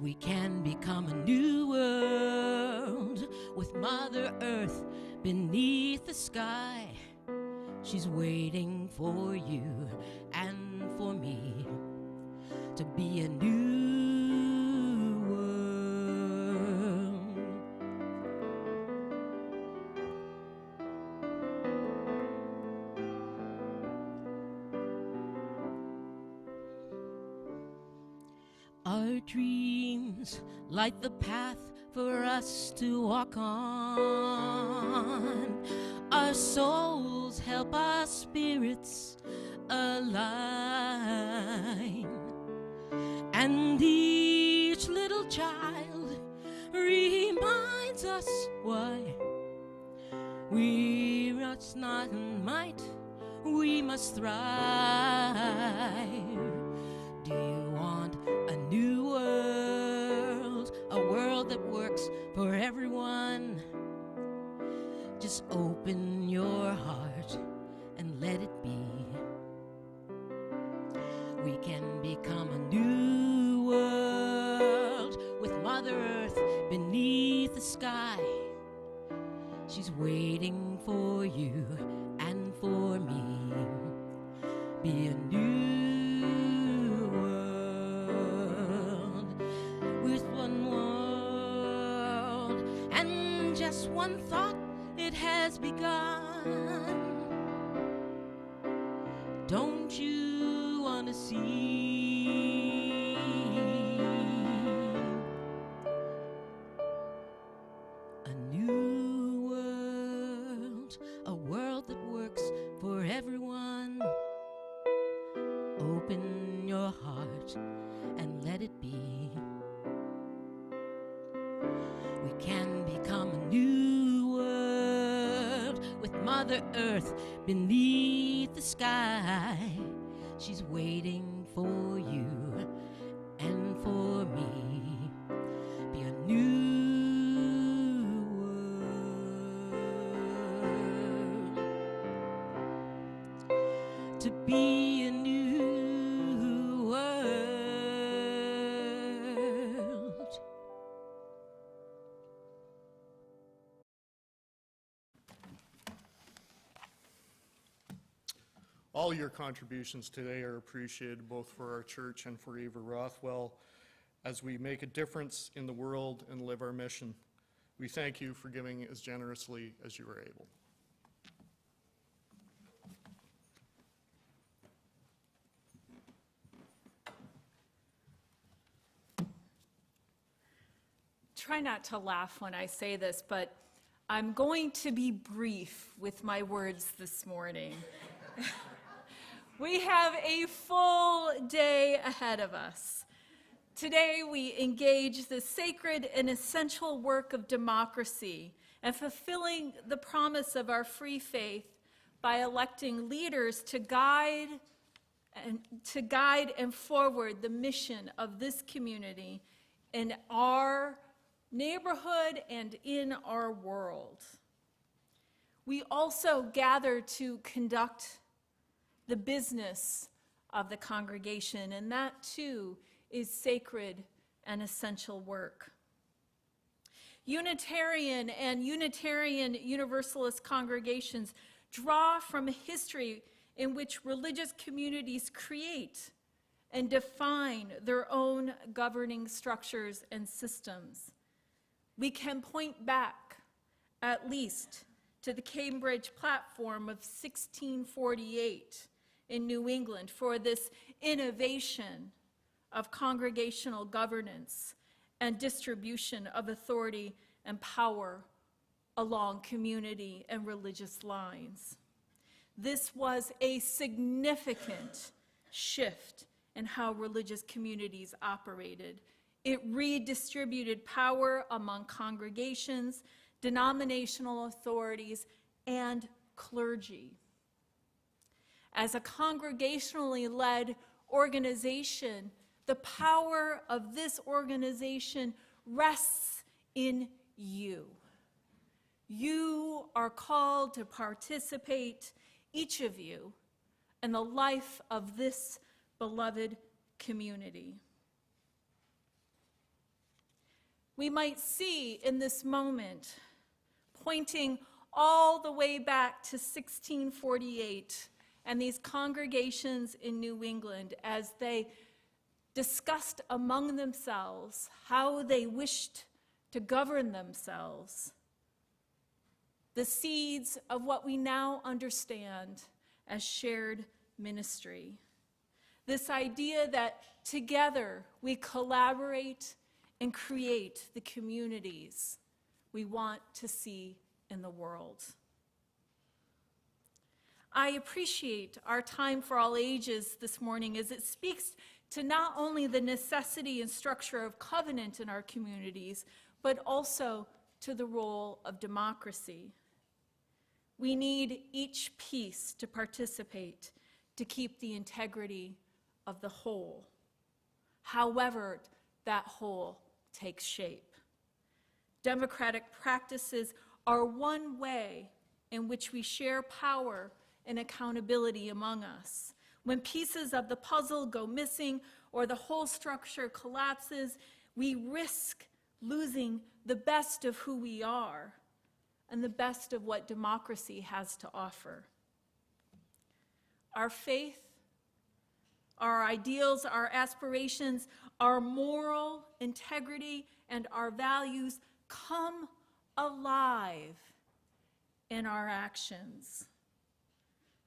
We can become a new world with Mother Earth beneath the sky. She's waiting for you and for me to be a new world. Our dreams light the path for us to walk on. Our souls help our spirits align. And each little child reminds us why we must not might, we must thrive. Do you want a new world? A world that works for everyone? Just open your heart and let it be. We can become a new world with Mother Earth beneath the sky. She's waiting for you and for me. Be a new world with one world and just one thought. It has begun. Don't you want to see a new world, a world that works for everyone? Open your heart and let it be. We can become a new world with Mother Earth beneath the sky. She's waiting for you and for me. Be a new world. to be a new world. All your contributions today are appreciated, both for our church and for Eva Rothwell, as we make a difference in the world and live our mission. We thank you for giving as generously as you are able. Try not to laugh when I say this, but I'm going to be brief with my words this morning. We have a full day ahead of us. Today we engage the sacred and essential work of democracy and fulfilling the promise of our free faith by electing leaders to guide and forward the mission of this community in our neighborhood and in our world. We also gather to conduct the business of the congregation, and that too is sacred and essential work. Unitarian and Unitarian Universalist congregations draw from a history in which religious communities create and define their own governing structures and systems. We can point back, at least, to the Cambridge Platform of 1648 in New England for this innovation of congregational governance and distribution of authority and power along community and religious lines. This was a significant shift in how religious communities operated. It redistributed power among congregations, denominational authorities, and clergy. As a congregationally led organization, the power of this organization rests in you. You are called to participate, each of you, in the life of this beloved community. We might see in this moment, pointing all the way back to 1648, and these congregations in New England as they discussed among themselves how they wished to govern themselves, the seeds of what we now understand as shared ministry. This idea that together we collaborate and create the communities we want to see in the world. I appreciate our Time for All Ages this morning as it speaks to not only the necessity and structure of covenant in our communities, but also to the role of democracy. We need each piece to participate to keep the integrity of the whole, however that whole takes shape. Democratic practices are one way in which we share power and accountability among us. When pieces of the puzzle go missing or the whole structure collapses, we risk losing the best of who we are and the best of what democracy has to offer. Our faith, our ideals, our aspirations, our moral integrity, and our values come alive in our actions.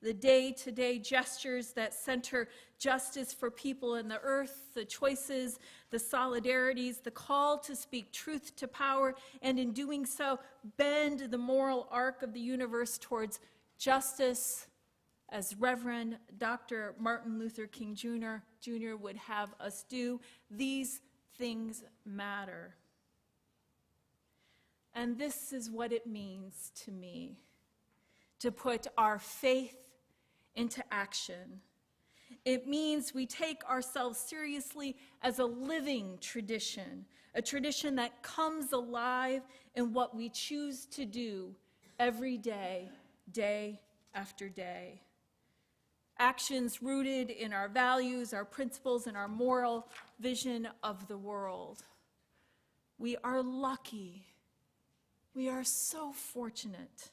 The day-to-day gestures that center justice for people in the earth, the choices, the solidarities, the call to speak truth to power, and in doing so, bend the moral arc of the universe towards justice, as Reverend Dr. Martin Luther King Jr. would have us do. These things matter. And this is what it means to me, to put our faith into action. It means we take ourselves seriously as a living tradition, a tradition that comes alive in what we choose to do every day, day after day. actions rooted in our values, our principles, and our moral vision of the world. We are lucky. We are so fortunate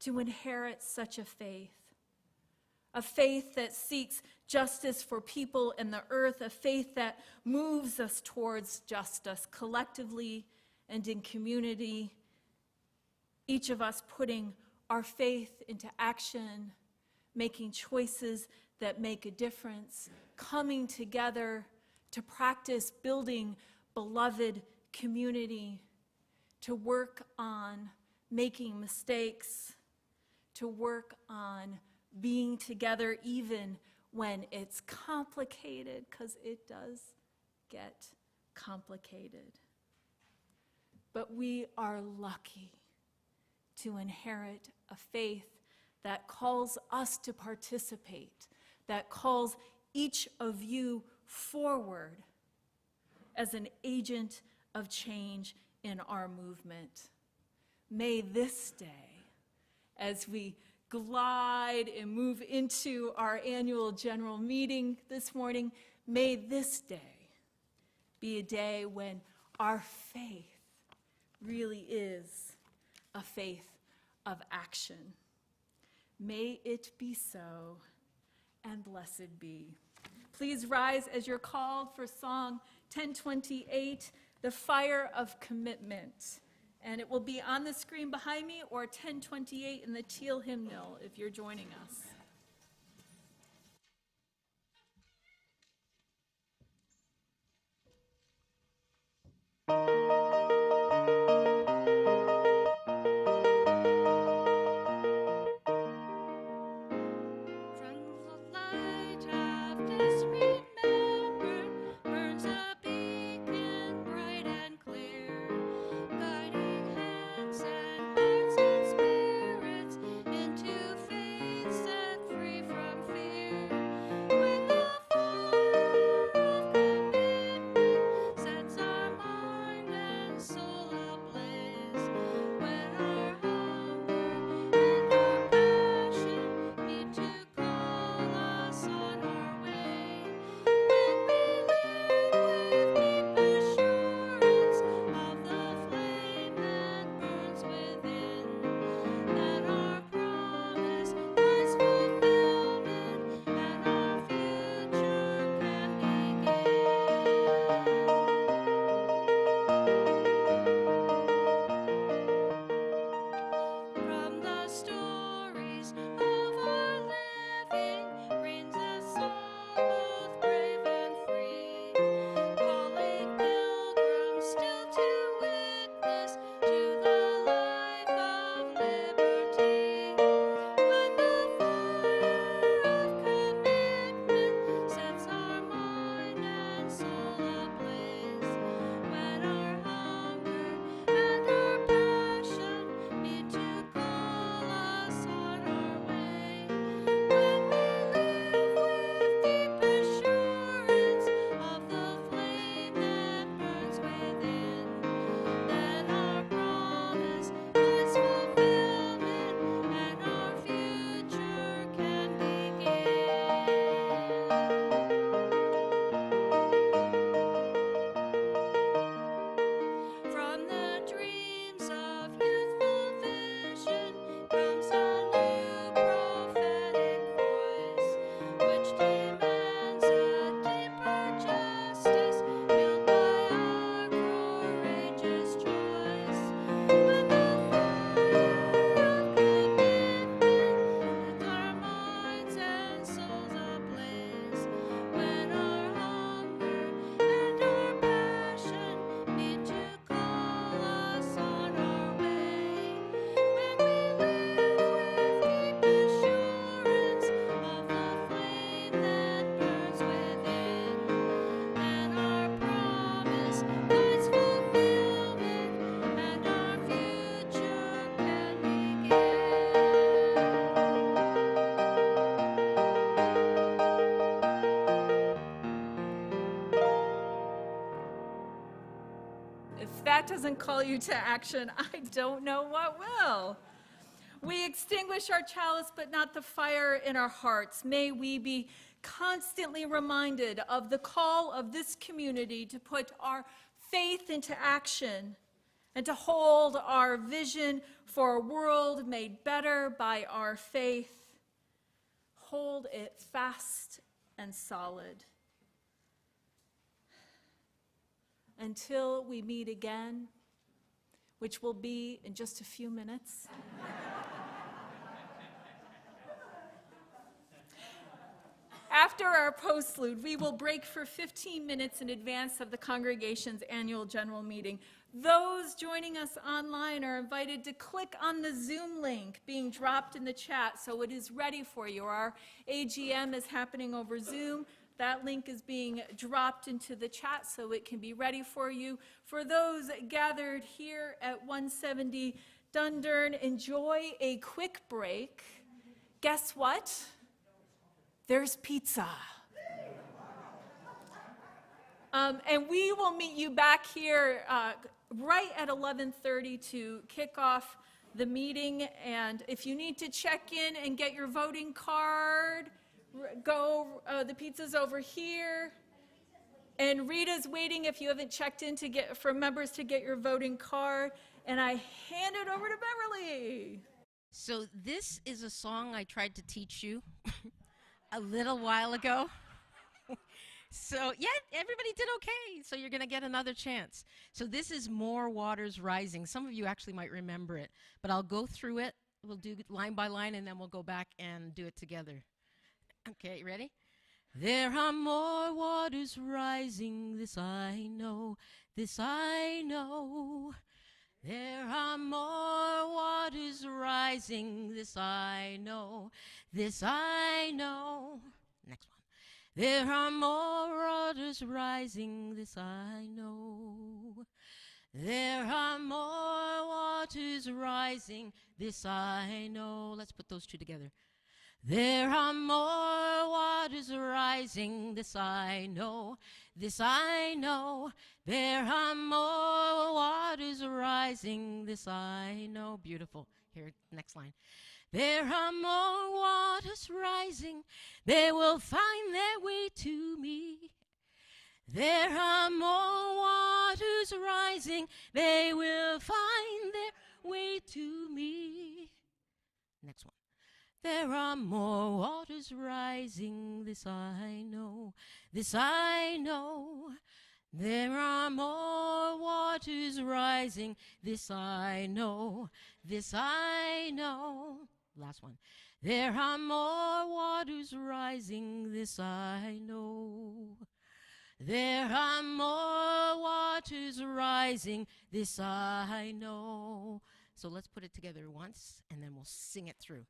to inherit such a faith that seeks justice for people and the earth, a faith that moves us towards justice collectively and in community, each of us putting our faith into action, making choices that make a difference, coming together to practice building beloved community, to work on making mistakes, to work on being together even when it's complicated, because it does get complicated. But we are lucky to inherit a faith that calls us to participate, that calls each of you forward as an agent of change in our movement. May this day, as we glide and move into our annual general meeting this morning, may this day be a day when our faith really is a faith of action. May it be so, and blessed be. Please rise as you're called for Song 1028, The Fire of Commitment. And it will be on the screen behind me, or 1028 in the Teal hymnal if you're joining us. If that doesn't call you to action, I don't know what will. We extinguish our chalice, but not the fire in our hearts. May we be constantly reminded of the call of this community to put our faith into action and to hold our vision for a world made better by our faith. Hold it fast and solid. Until we meet again, which will be in just a few minutes. After our postlude, we will break for 15 minutes in advance of the congregation's annual general meeting. Those joining us online are invited to click on the Zoom link being dropped in the chat so it is ready for you. Our AGM is happening over Zoom. That link is being dropped into the chat so it can be ready for you. For those gathered here at 170 Dundurn, enjoy a quick break. Guess what? There's pizza. And we will meet you back here right at 11:30 to kick off the meeting. And if you need to check in and get your voting card, go, the pizza's over here. And Rita's waiting if you haven't checked in for members to get your voting card. And I hand it over to Beverly. So this is a song I tried to teach you a little while ago. So yeah, everybody did okay. So you're going to get another chance. So this is More Waters Rising. Some of you actually might remember it, but I'll go through it. We'll do line by line, and then we'll go back and do it together. Okay, you ready? There are more waters rising, this I know, this I know. There are more waters rising, this I know, this I know. Next one. There are more waters rising, this I know. There are more waters rising, this I know. Let's put those two together. There are more waters rising, this I know, this I know. There are more waters rising, this I know. Beautiful. Here, next line. There are more waters rising, they will find their way to me. There are more waters rising, they will find their way to me. Next one. There are more waters rising, this I know, this I know. There are more waters rising, this I know, this I know. Last one. There are more waters rising, this I know. There are more waters rising, this I know. So let's put it together once, and then we'll sing it through.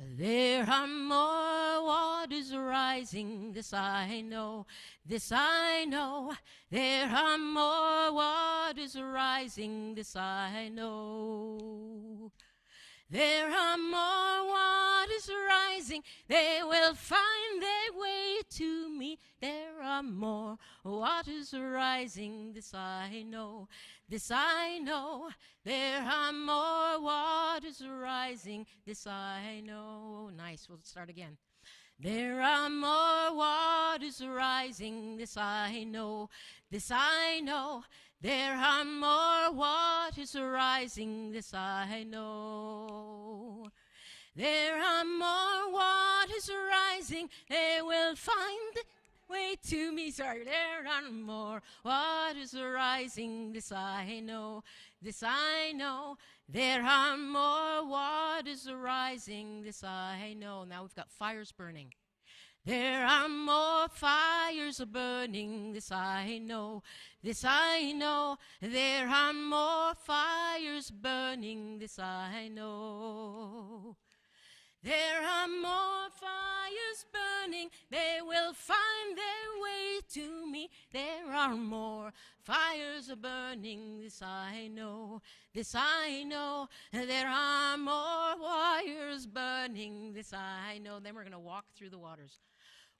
There are more waters rising, this I know, this I know. There are more waters rising, this I know. There are more waters rising, they will find their way to me. There are more waters rising, this I know, this I know. There are more waters rising, this I know. Nice, we'll start again. There are more waters rising, this I know, this I know. There are more waters rising, this I know. There are more waters rising, they will find the way to me. Sorry, there are more waters rising, this I know, this I know. There are more waters rising, this I know. Now we've got fires burning. There are more fires burning, this I know, this I know. There are more fires burning, this I know. There are more fires burning, they will find their way to me. There are more fires burning, this I know, this I know. There are more fires burning, this I know. Then we're going to walk through the waters.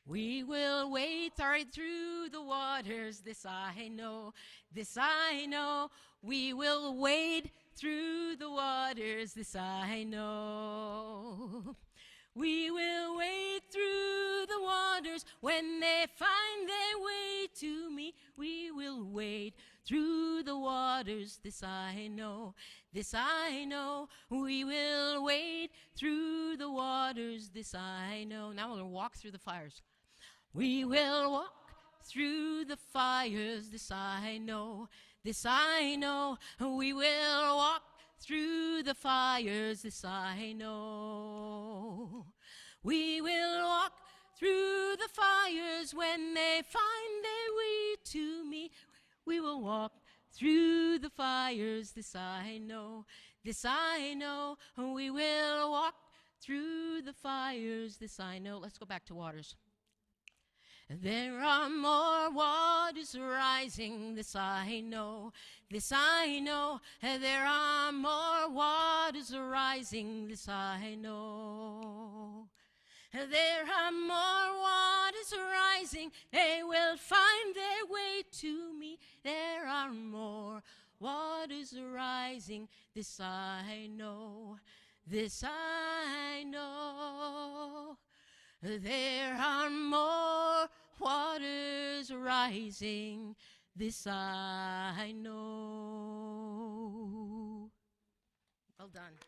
We will wade right through the waters, this I know, this I know. We will wade through the waters, this I know. We will wade through the waters when they find their way to me. We will wade through the waters, this I know. This I know. We will wade through the waters, this I know. Now we'll walk through the fires. We will walk through the fires, this I know. This I know. We will walk through the fires, this I know. We will walk through the fires when they find their way to me. We will walk through the fires, this I know. This I know. We will walk through the fires, this I know. Let's go back to waters. There are more waters rising, this I know. This I know. There are more waters rising, this I know. There are more waters rising, they will find their way to me. There are more waters rising, this I know. This I know. There are more waters rising, this I know. Well done.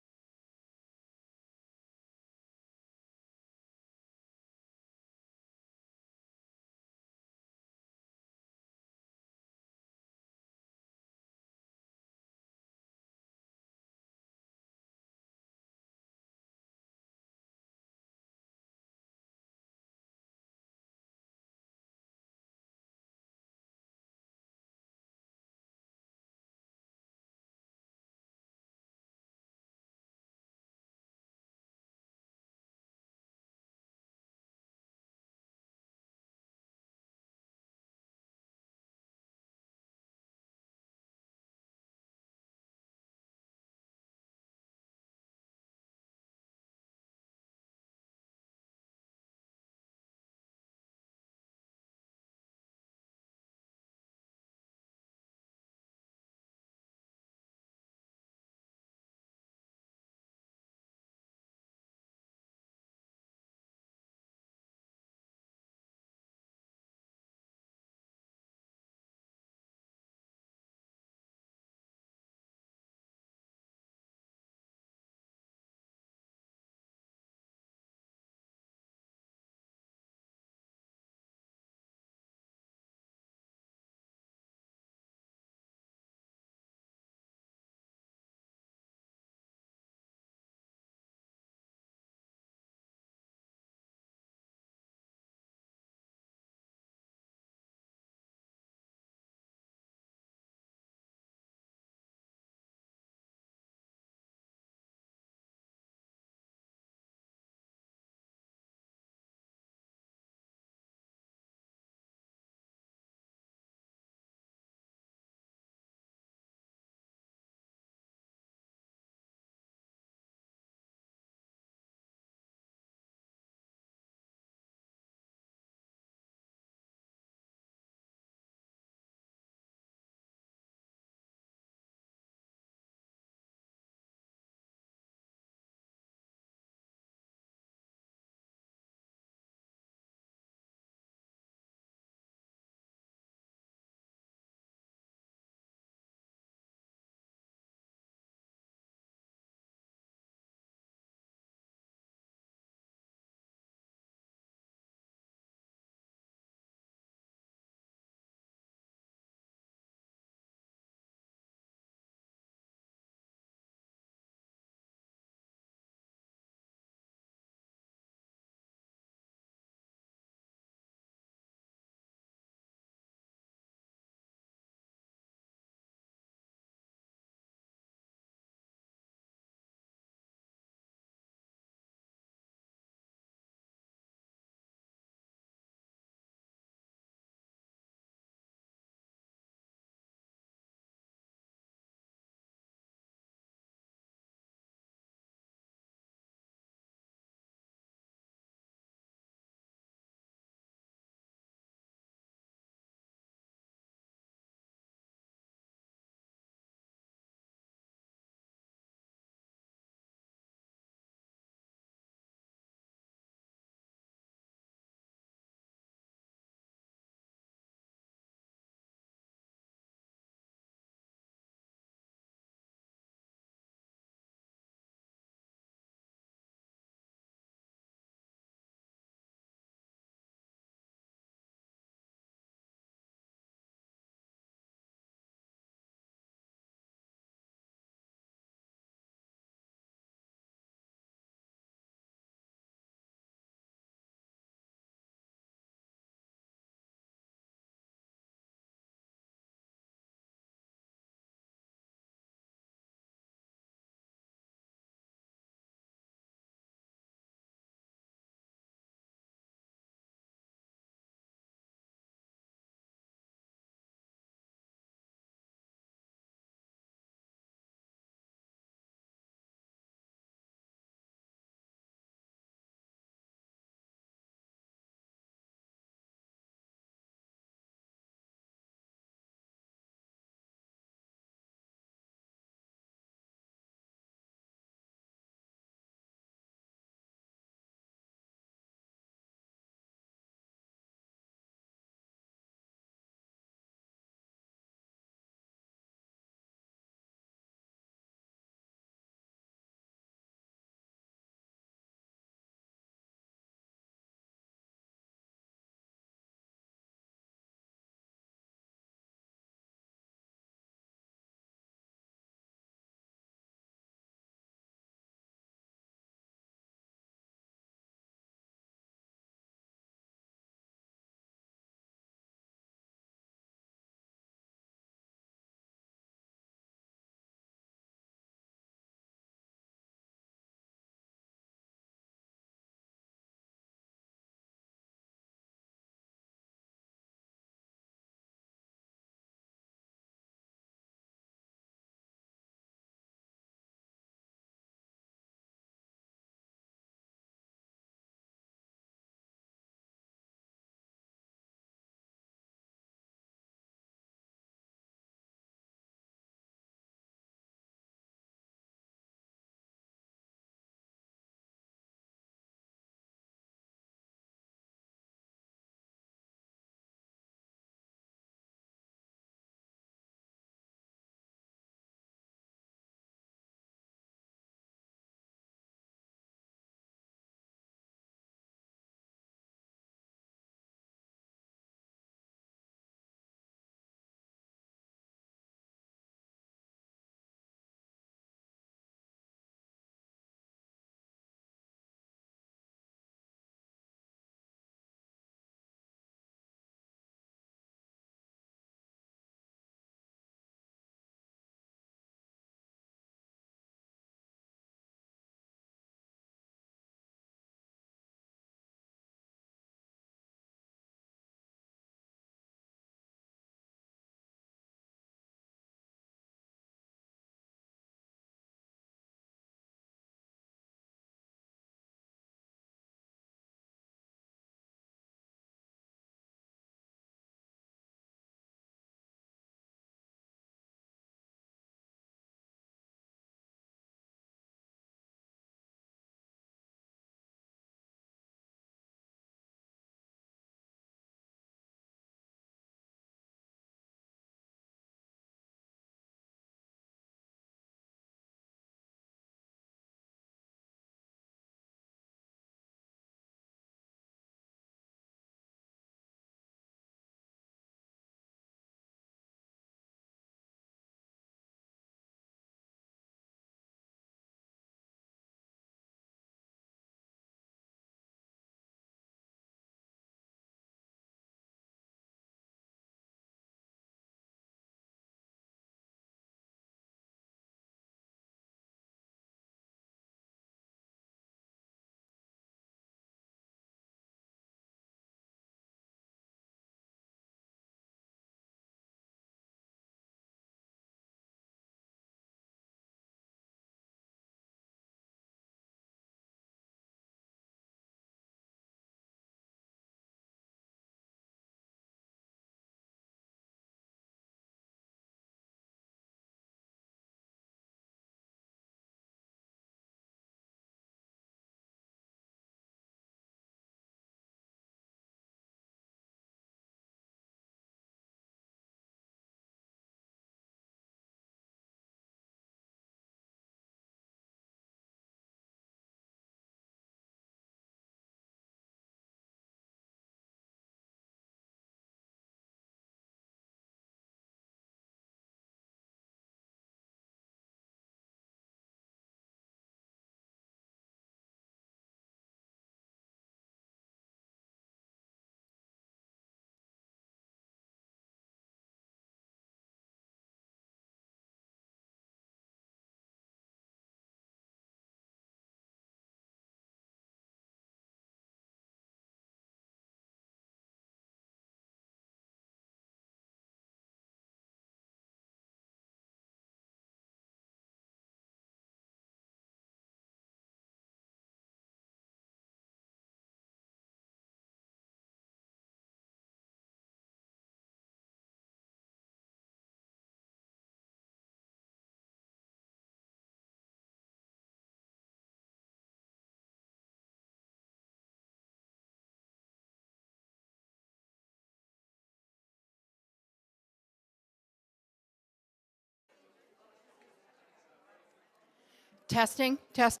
Testing, test.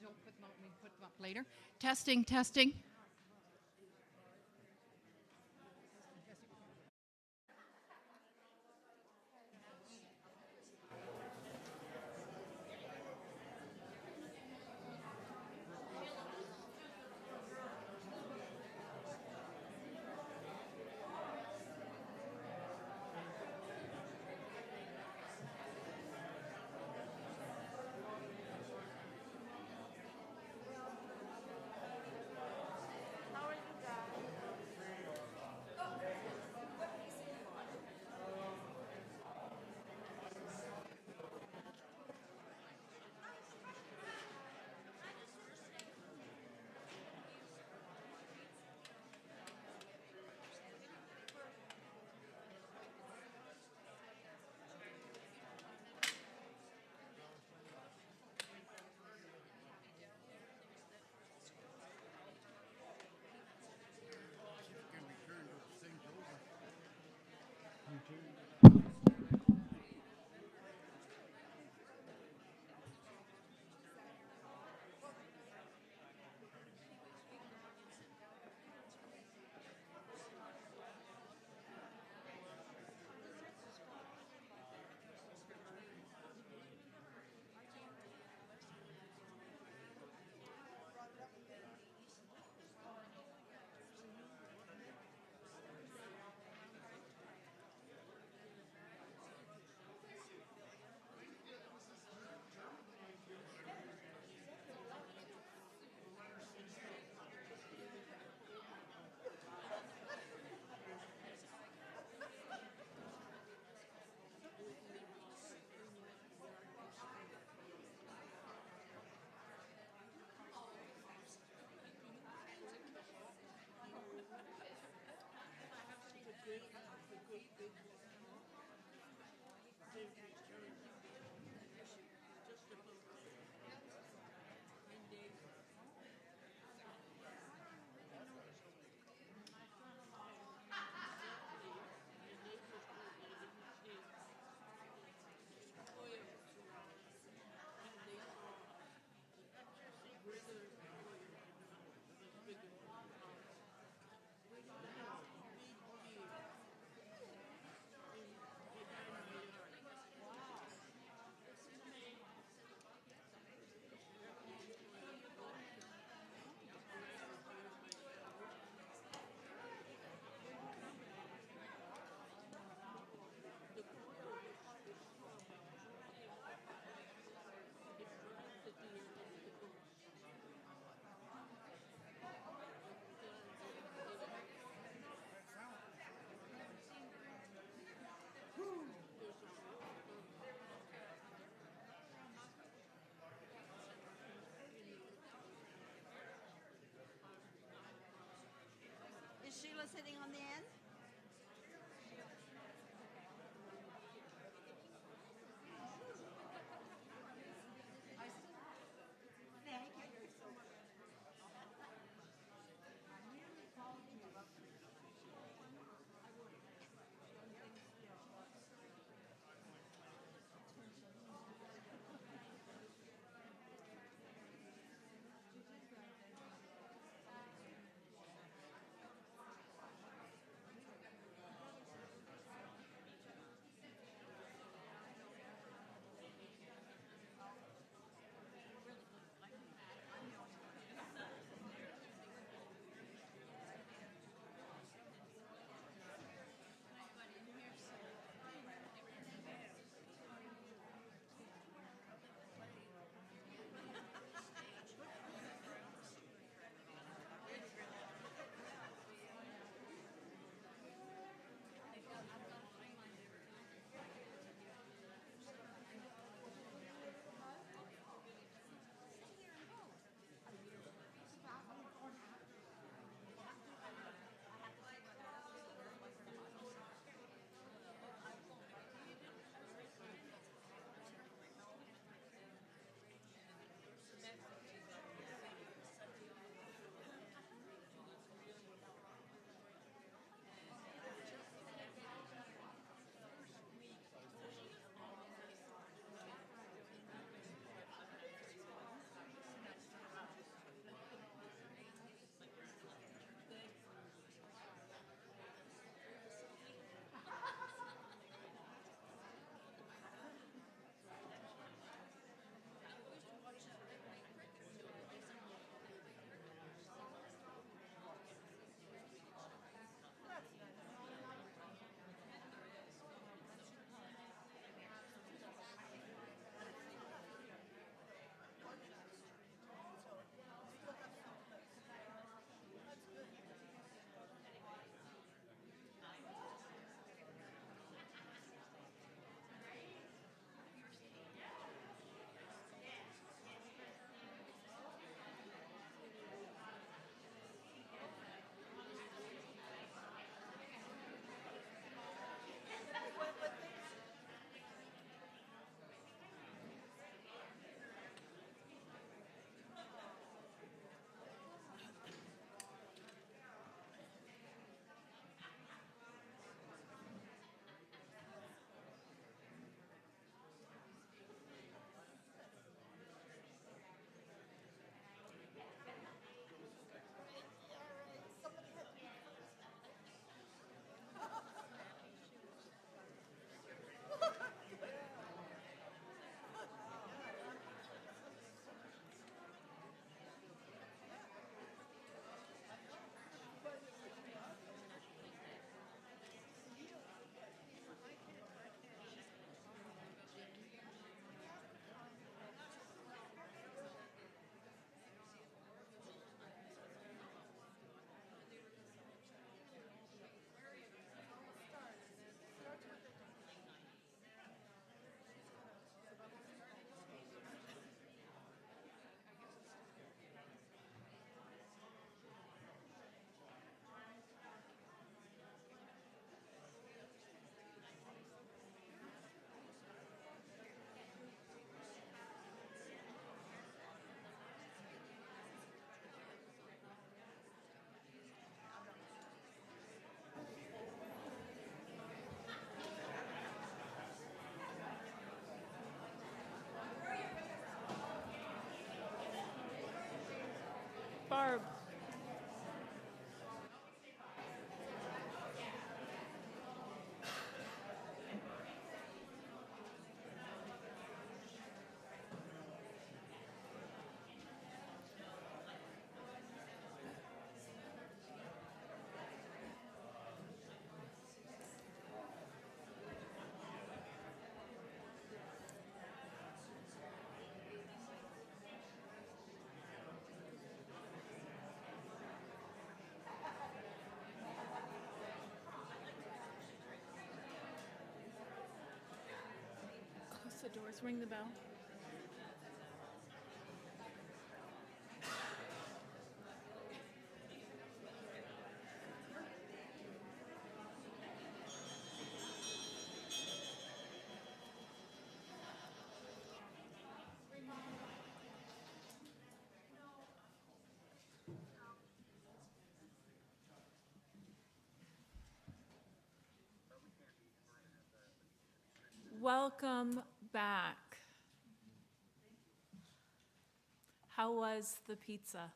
Don't put them up, we put them up later. Testing, testing. Is Sheila sitting on the end? the doors, ring the bell. Welcome back. How was the pizza?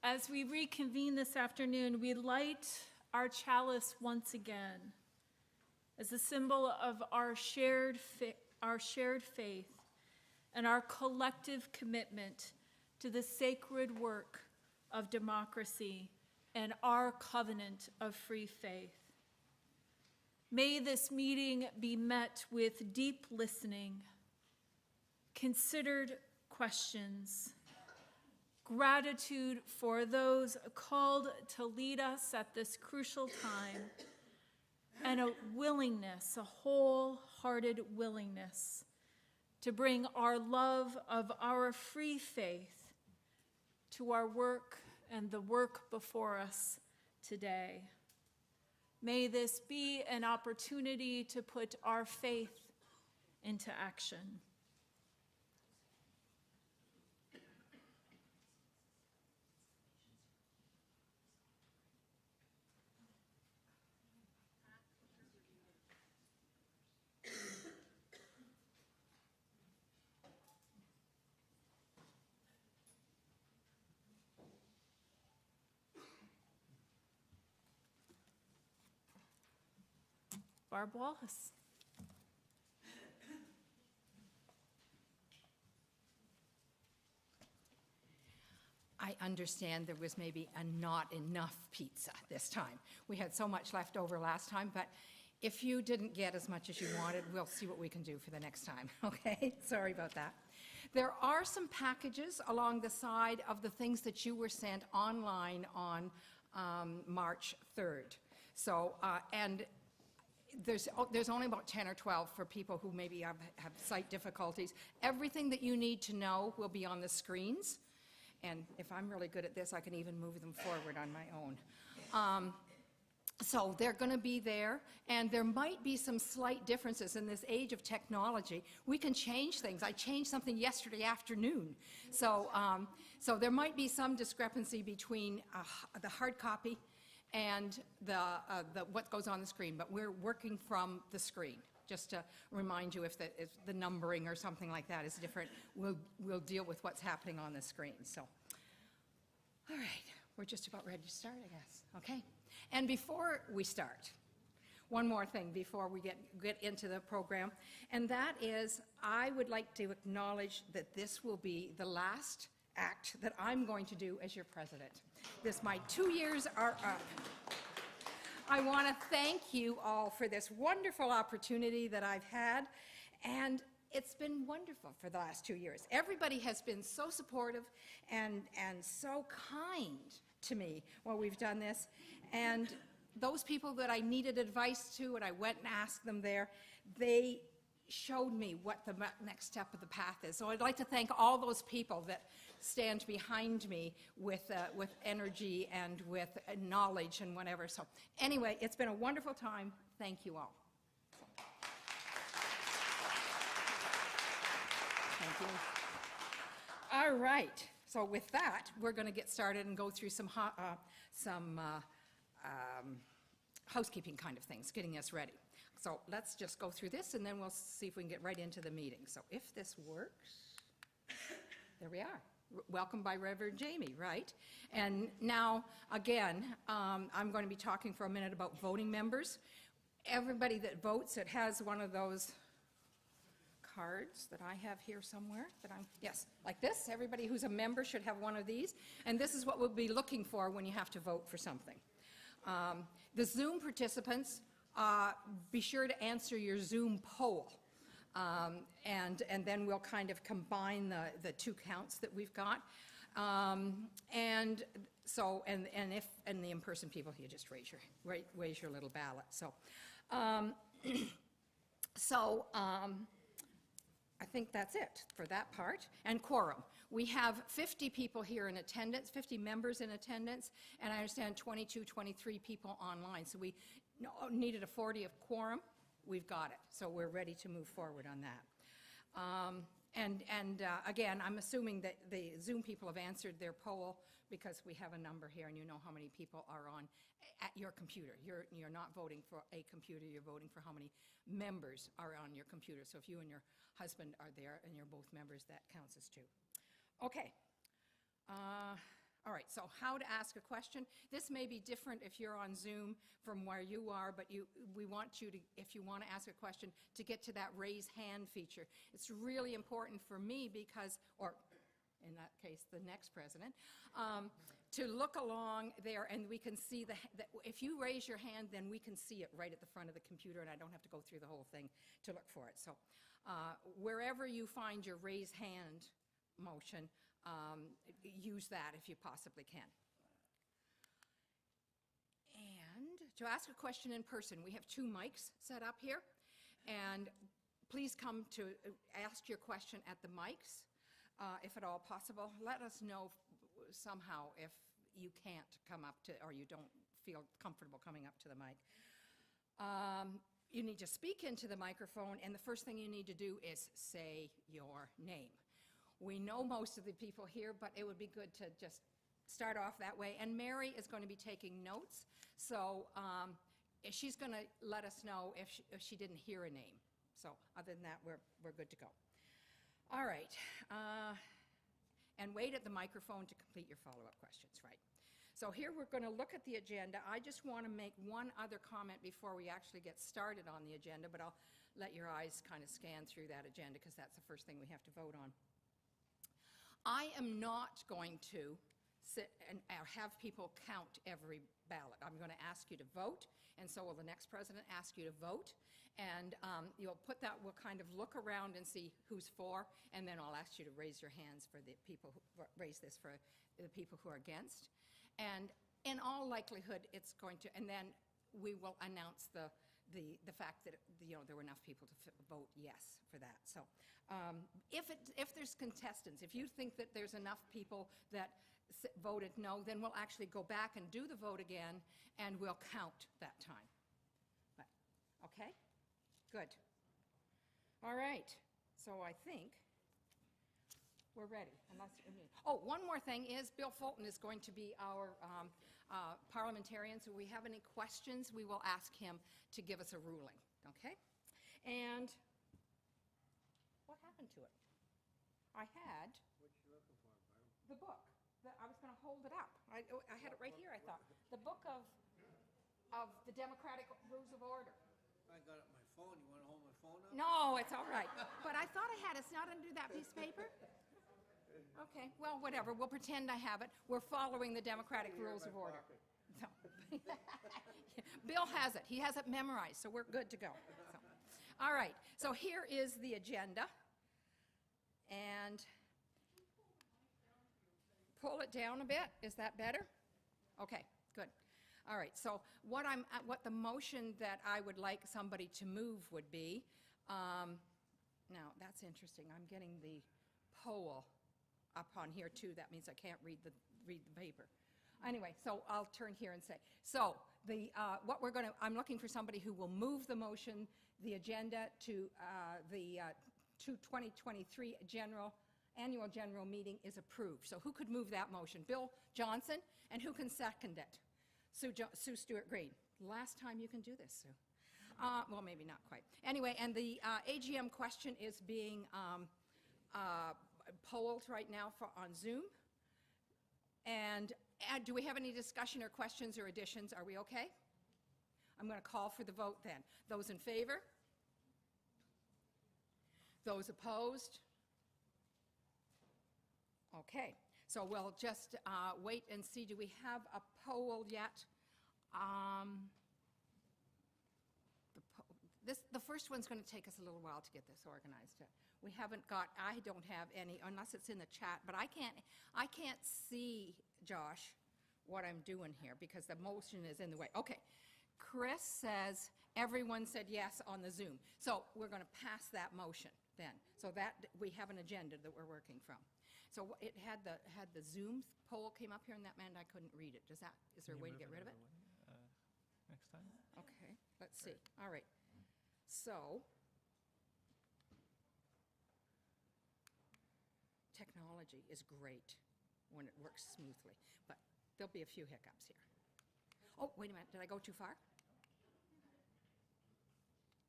As we reconvene this afternoon, we light our chalice once again as a symbol of our shared faith and our collective commitment to the sacred work of democracy and our covenant of free faith. May this meeting be met with deep listening, considered questions, gratitude for those called to lead us at this crucial time, and a willingness, a wholehearted willingness to bring our love of our free faith to our work and the work before us today. May this be an opportunity to put our faith into action. Barb Wallace. I understand there was maybe not enough pizza this time. We had so much left over last time, but if you didn't get as much as you wanted, we'll see what we can do for the next time, okay? Sorry about that. There are some packages along the side of the things that you were sent online on March 3rd. So, and there's only about 10 or 12 for people who maybe have sight difficulties. Everything that you need to know will be on the screens. And if I'm really good at this, I can even move them forward on my own. So they're going to be there, and there might be some slight differences in this age of technology. We can change things. I changed something yesterday afternoon. So, so there might be some discrepancy between the hard copy and what goes on the screen, but we're working from the screen. Just to remind you if the numbering or something like that is different, we'll deal with what's happening on the screen. So, all right, we're just about ready to start, I guess, okay? And before we start, one more thing before we get into the program, and that is I would like to acknowledge that this will be the last act that I'm going to do as your president. My 2 years are up. I want to thank you all for this wonderful opportunity that I've had, and it's been wonderful for the last 2 years. Everybody has been so supportive and so kind to me while we've done this, and those people that I needed advice to and I went and asked them there, they showed me what the next step of the path is. So I'd like to thank all those people that stand behind me with energy and with knowledge and whatever. So anyway, it's been a wonderful time. Thank you all. Thank you. All right. So with that, we're going to get started and go through some housekeeping kind of things, getting us ready. So let's just go through this, and then we'll see if we can get right into the meeting. So if this works, there we are. Welcome by Reverend Jamie, right? And now, again, I'm going to be talking for a minute about voting members. Everybody that votes, it has one of those cards that I have here somewhere yes, like this. Everybody who's a member should have one of these. And this is what we'll be looking for when you have to vote for something. The Zoom participants, be sure to answer your Zoom poll. And then we'll kind of combine the two counts that we've got. And So, and the in-person people, you just raise your little ballot. So, I think that's it for that part. And quorum. We have 50 people here in attendance, 50 members in attendance, and I understand 22, 23 people online. So we needed a 40 of quorum. We've got it. So we're ready to move forward on that. Again, I'm assuming that the Zoom people have answered their poll because we have a number here and you know how many people are on at your computer. You're not voting for a computer, you're voting for how many members are on your computer. So if you and your husband are there and you're both members, that counts as 2. Okay. All right, so how to ask a question. This may be different if you're on Zoom from where you are, but we want you to, if you want to ask a question, to get to that raise hand feature. It's really important for me because, or in that case, the next president, to look along there and we can see if you raise your hand, then we can see it right at the front of the computer and I don't have to go through the whole thing to look for it. So wherever you find your raise hand motion, use that if you possibly can. And to ask a question in person, we have 2 mics set up here, and please come to ask your question at the mics, if at all possible. Let us know somehow if you can't come up to, or you don't feel comfortable coming up to the mic. You need to speak into the microphone, and the first thing you need to do is say your name. We know most of the people here, but it would be good to just start off that way. And Mary is going to be taking notes, so she's going to let us know if she didn't hear a name. So other than that, we're good to go. All right. And wait at the microphone to complete your follow-up questions, right? So here we're going to look at the agenda. I just want to make one other comment before we actually get started on the agenda, but I'll let your eyes kind of scan through that agenda because that's the first thing we have to vote on. I am not going to sit and have people count every ballot. I'm going to ask you to vote, and so will the next president ask you to vote. And you'll put that, we'll kind of look around and see who's for, and then I'll ask you to raise your hands for the people who raise this for the people who are against. And in all likelihood, it's going to, and then we will announce the fact that there were enough people to vote yes for that. So if there's contestants, if you think that there's enough people that voted no, then we'll actually go back and do the vote again, and we'll count that time. But, okay? Good. All right. So I think we're ready. Oh, one more thing is Bill Fulton is going to be our parliamentarian, so if we have any questions, we will ask him to give us a ruling, okay? And what happened to it? I had the book. I was going to hold it up. I had it right here, I thought. The book of the Democratic Rules of Order. I got it on my phone. You want to hold my phone up? No, it's all right. But I thought I had it. It's not under that piece of paper? Okay, well, whatever. We'll pretend I have it. We're following the Democratic Rules of Order. So. Bill has it. He has it memorized, so we're good to go. So. All right, so here is the agenda. And pull it down a bit. Is that better? Okay, good. All right, so what the motion that I would like somebody to move would be, now that's interesting. I'm getting the poll up on here too. That means I can't read the paper. Anyway, so I'll turn here and say, so I'm looking for somebody who will move the motion, the agenda to the 2023 annual general meeting is approved. So who could move that motion? Bill Johnson, and who can second it? Sue Stewart Green. Last time you can do this, Sue. Well, maybe not quite. Anyway, and the AGM question is being polled right now on Zoom. And do we have any discussion or questions or additions? Are we okay? I'm going to call for the vote then. Those in favor? Those opposed? Okay. So we'll just wait and see. Do we have a poll yet? The first one's going to take us a little while to get this organized. We haven't got, I don't have any, unless it's in the chat, but I can't see, Josh, what I'm doing here, because the motion is in the way. Okay. Chris says, everyone said yes on the Zoom. So we're going to pass that motion then. So that, we have an agenda that we're working from. So it had the Zoom poll came up here, and that meant I couldn't read it. Is there a way to get rid of it? Next time? Okay, let's see. All right. So, technology is great when it works smoothly, but there'll be a few hiccups here. Oh, wait a minute. Did I go too far?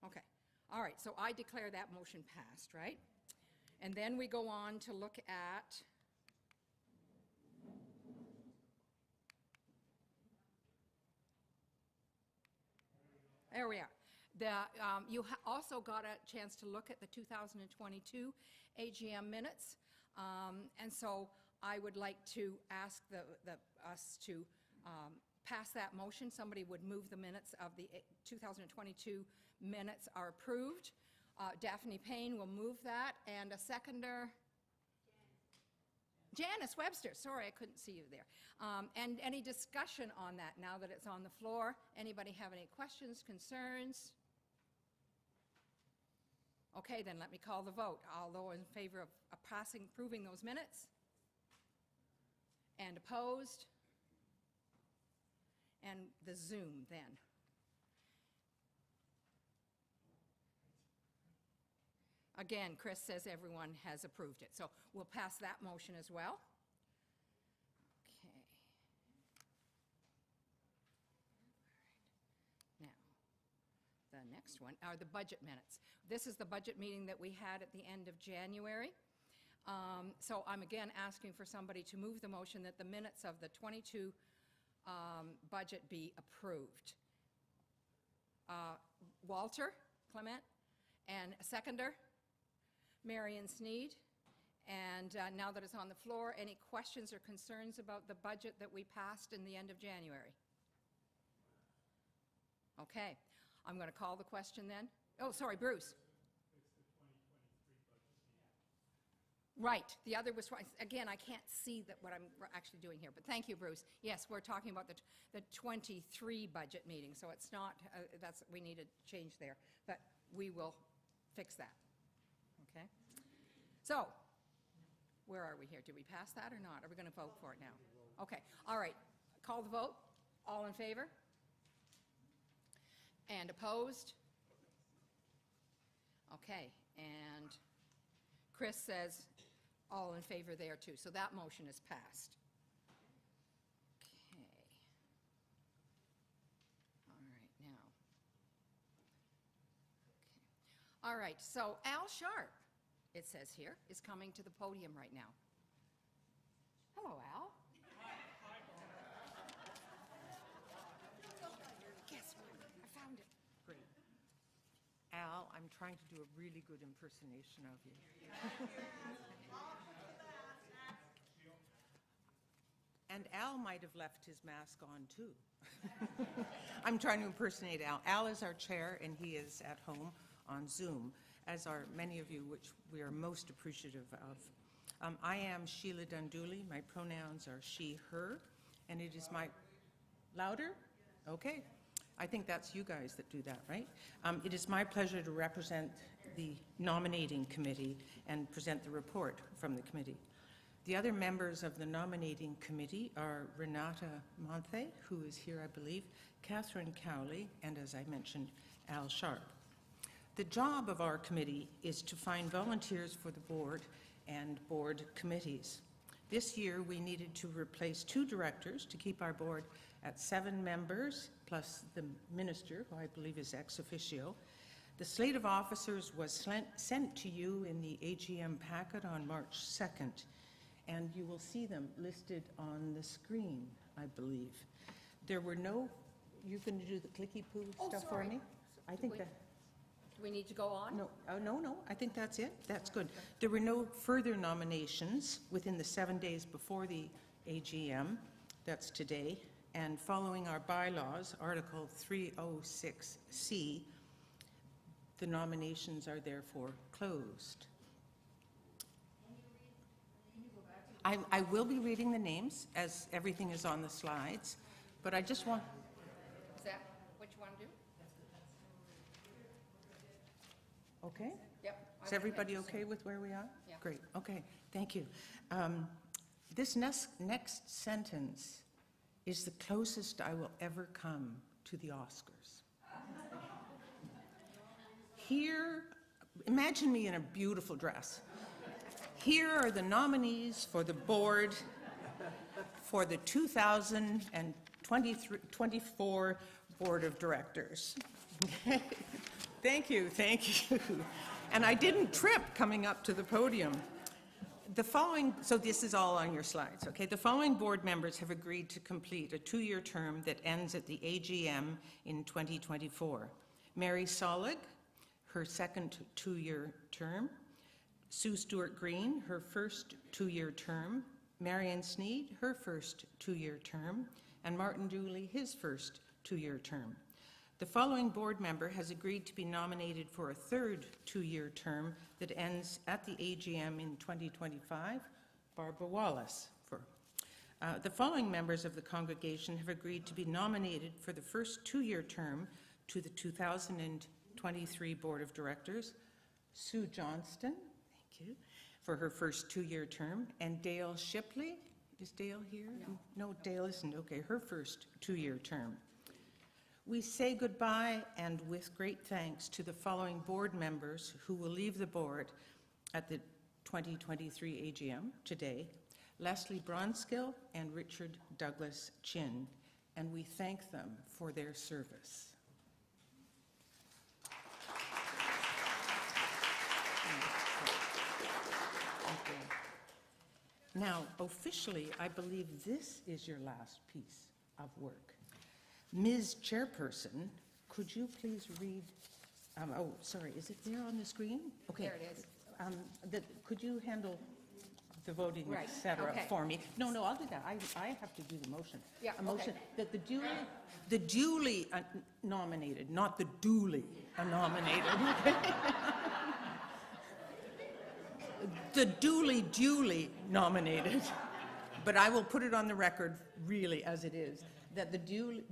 Okay. All right, so I declare that motion passed, right? And then we go on to look at there we are. You also got a chance to look at the 2022 AGM minutes, and so I would like to ask us to pass that motion. Somebody would move the minutes of the 2022 minutes are approved. Daphne Payne will move that, and a seconder. Janice Webster, sorry, I couldn't see you there. And any discussion on that now that it's on the floor? Anybody have any questions, concerns? Okay, then let me call the vote. All those in favor of approving those minutes? And opposed? And the Zoom then. Again, Chris says everyone has approved it, so we'll pass that motion as well. Okay. Now, the next one are the budget minutes. This is the budget meeting that we had at the end of January. So I'm again asking for somebody to move the motion that the minutes of the 22 budget be approved. Walter Clement, and a seconder? Marion Sneed. And now that it's on the floor, any questions or concerns about the budget that we passed in the end of January? Okay, I'm going to call the question then. Oh, sorry, Bruce. Right, the other was, again, I can't see what I'm actually doing here, but thank you, Bruce. Yes, we're talking about the 23 budget meeting, so it's not, we need a change there, but we will fix that. Okay? So, where are we here? Did we pass that or not? Are we going to vote for it now? Okay, all right. Call the vote. All in favor? And opposed? Okay, and Chris says all in favor there too. So that motion is passed. Okay. All right, now. Okay. All right, so Al Sharp, it says here, is coming to the podium right now. Hello, Al. Guess what? I found it. Great. Al, I'm trying to do a really good impersonation of you. And Al might have left his mask on, too. I'm trying to impersonate Al. Al is our chair, and he is at home on Zoom, as are many of you, which we are most appreciative of. I am Sheila Dunduli. My pronouns are she, her, and it is my... Louder? Okay. I think that's you guys that do that, right? It is my pleasure to represent the nominating committee and present the report from the committee. The other members of the nominating committee are Renata Monthe, who is here, I believe, Catherine Cowley, and as I mentioned, Al Sharp. The job of our committee is to find volunteers for the board and board committees. This year, we needed to replace 2 directors to keep our board at 7 members, plus the minister, who I believe is ex officio. The slate of officers was sent to you in the AGM packet on March 2nd, and you will see them listed on the screen, I believe. There were no... You're going to do the clicky-poo stuff for me? I think that... Do we need to go on? No, no, I think that's it. That's good. There were no further nominations within the 7 days before the AGM. That's today. And following our bylaws, Article 306C, the nominations are therefore closed. I will be reading the names as everything is on the slides, but I just want, Is that what you want to do? okay? Yep. Is everybody okay with where we are? Yeah. Great, okay, thank you. This next sentence is the closest I will ever come to the Oscars. Here, imagine me in a beautiful dress. Here are the nominees for the board for the 2024 Board of Directors. Thank you, thank you. And I didn't trip coming up to the podium. The following, so this is all on your slides, okay? The following board members have agreed to complete a 2-year term that ends at the AGM in 2024. Mary Solig, her second 2-year term. Sue Stewart-Green, her first 2-year term. Marion Sneed, her first 2-year term. And Martin Dooley, his first 2-year term. The following board member has agreed to be nominated for a third 2-year term that ends at the AGM in 2025, Barbara Wallace. The following members of the congregation have agreed to be nominated for the first 2-year term to the 2023 Board of Directors: Sue Johnston, thank you, for her first 2-year term, and Dale Shipley. Is Dale here? No, Dale isn't. Okay, her first 2-year term. We say goodbye and with great thanks to the following board members who will leave the board at the 2023 AGM today: Leslie Bronskill and Richard Douglas Chin, and we thank them for their service. Now, officially, I believe this is your last piece of work. Ms. Chairperson, could you please read, oh, sorry, is it there on the screen? Okay. There it is. Could you handle the voting, Right, et cetera, okay. for me? No, I'll do that. I have to do the motion. Yeah, A motion okay. that the duly nominated, not the duly nominated. The duly nominated, but I will put it on the record really as it is, that the duly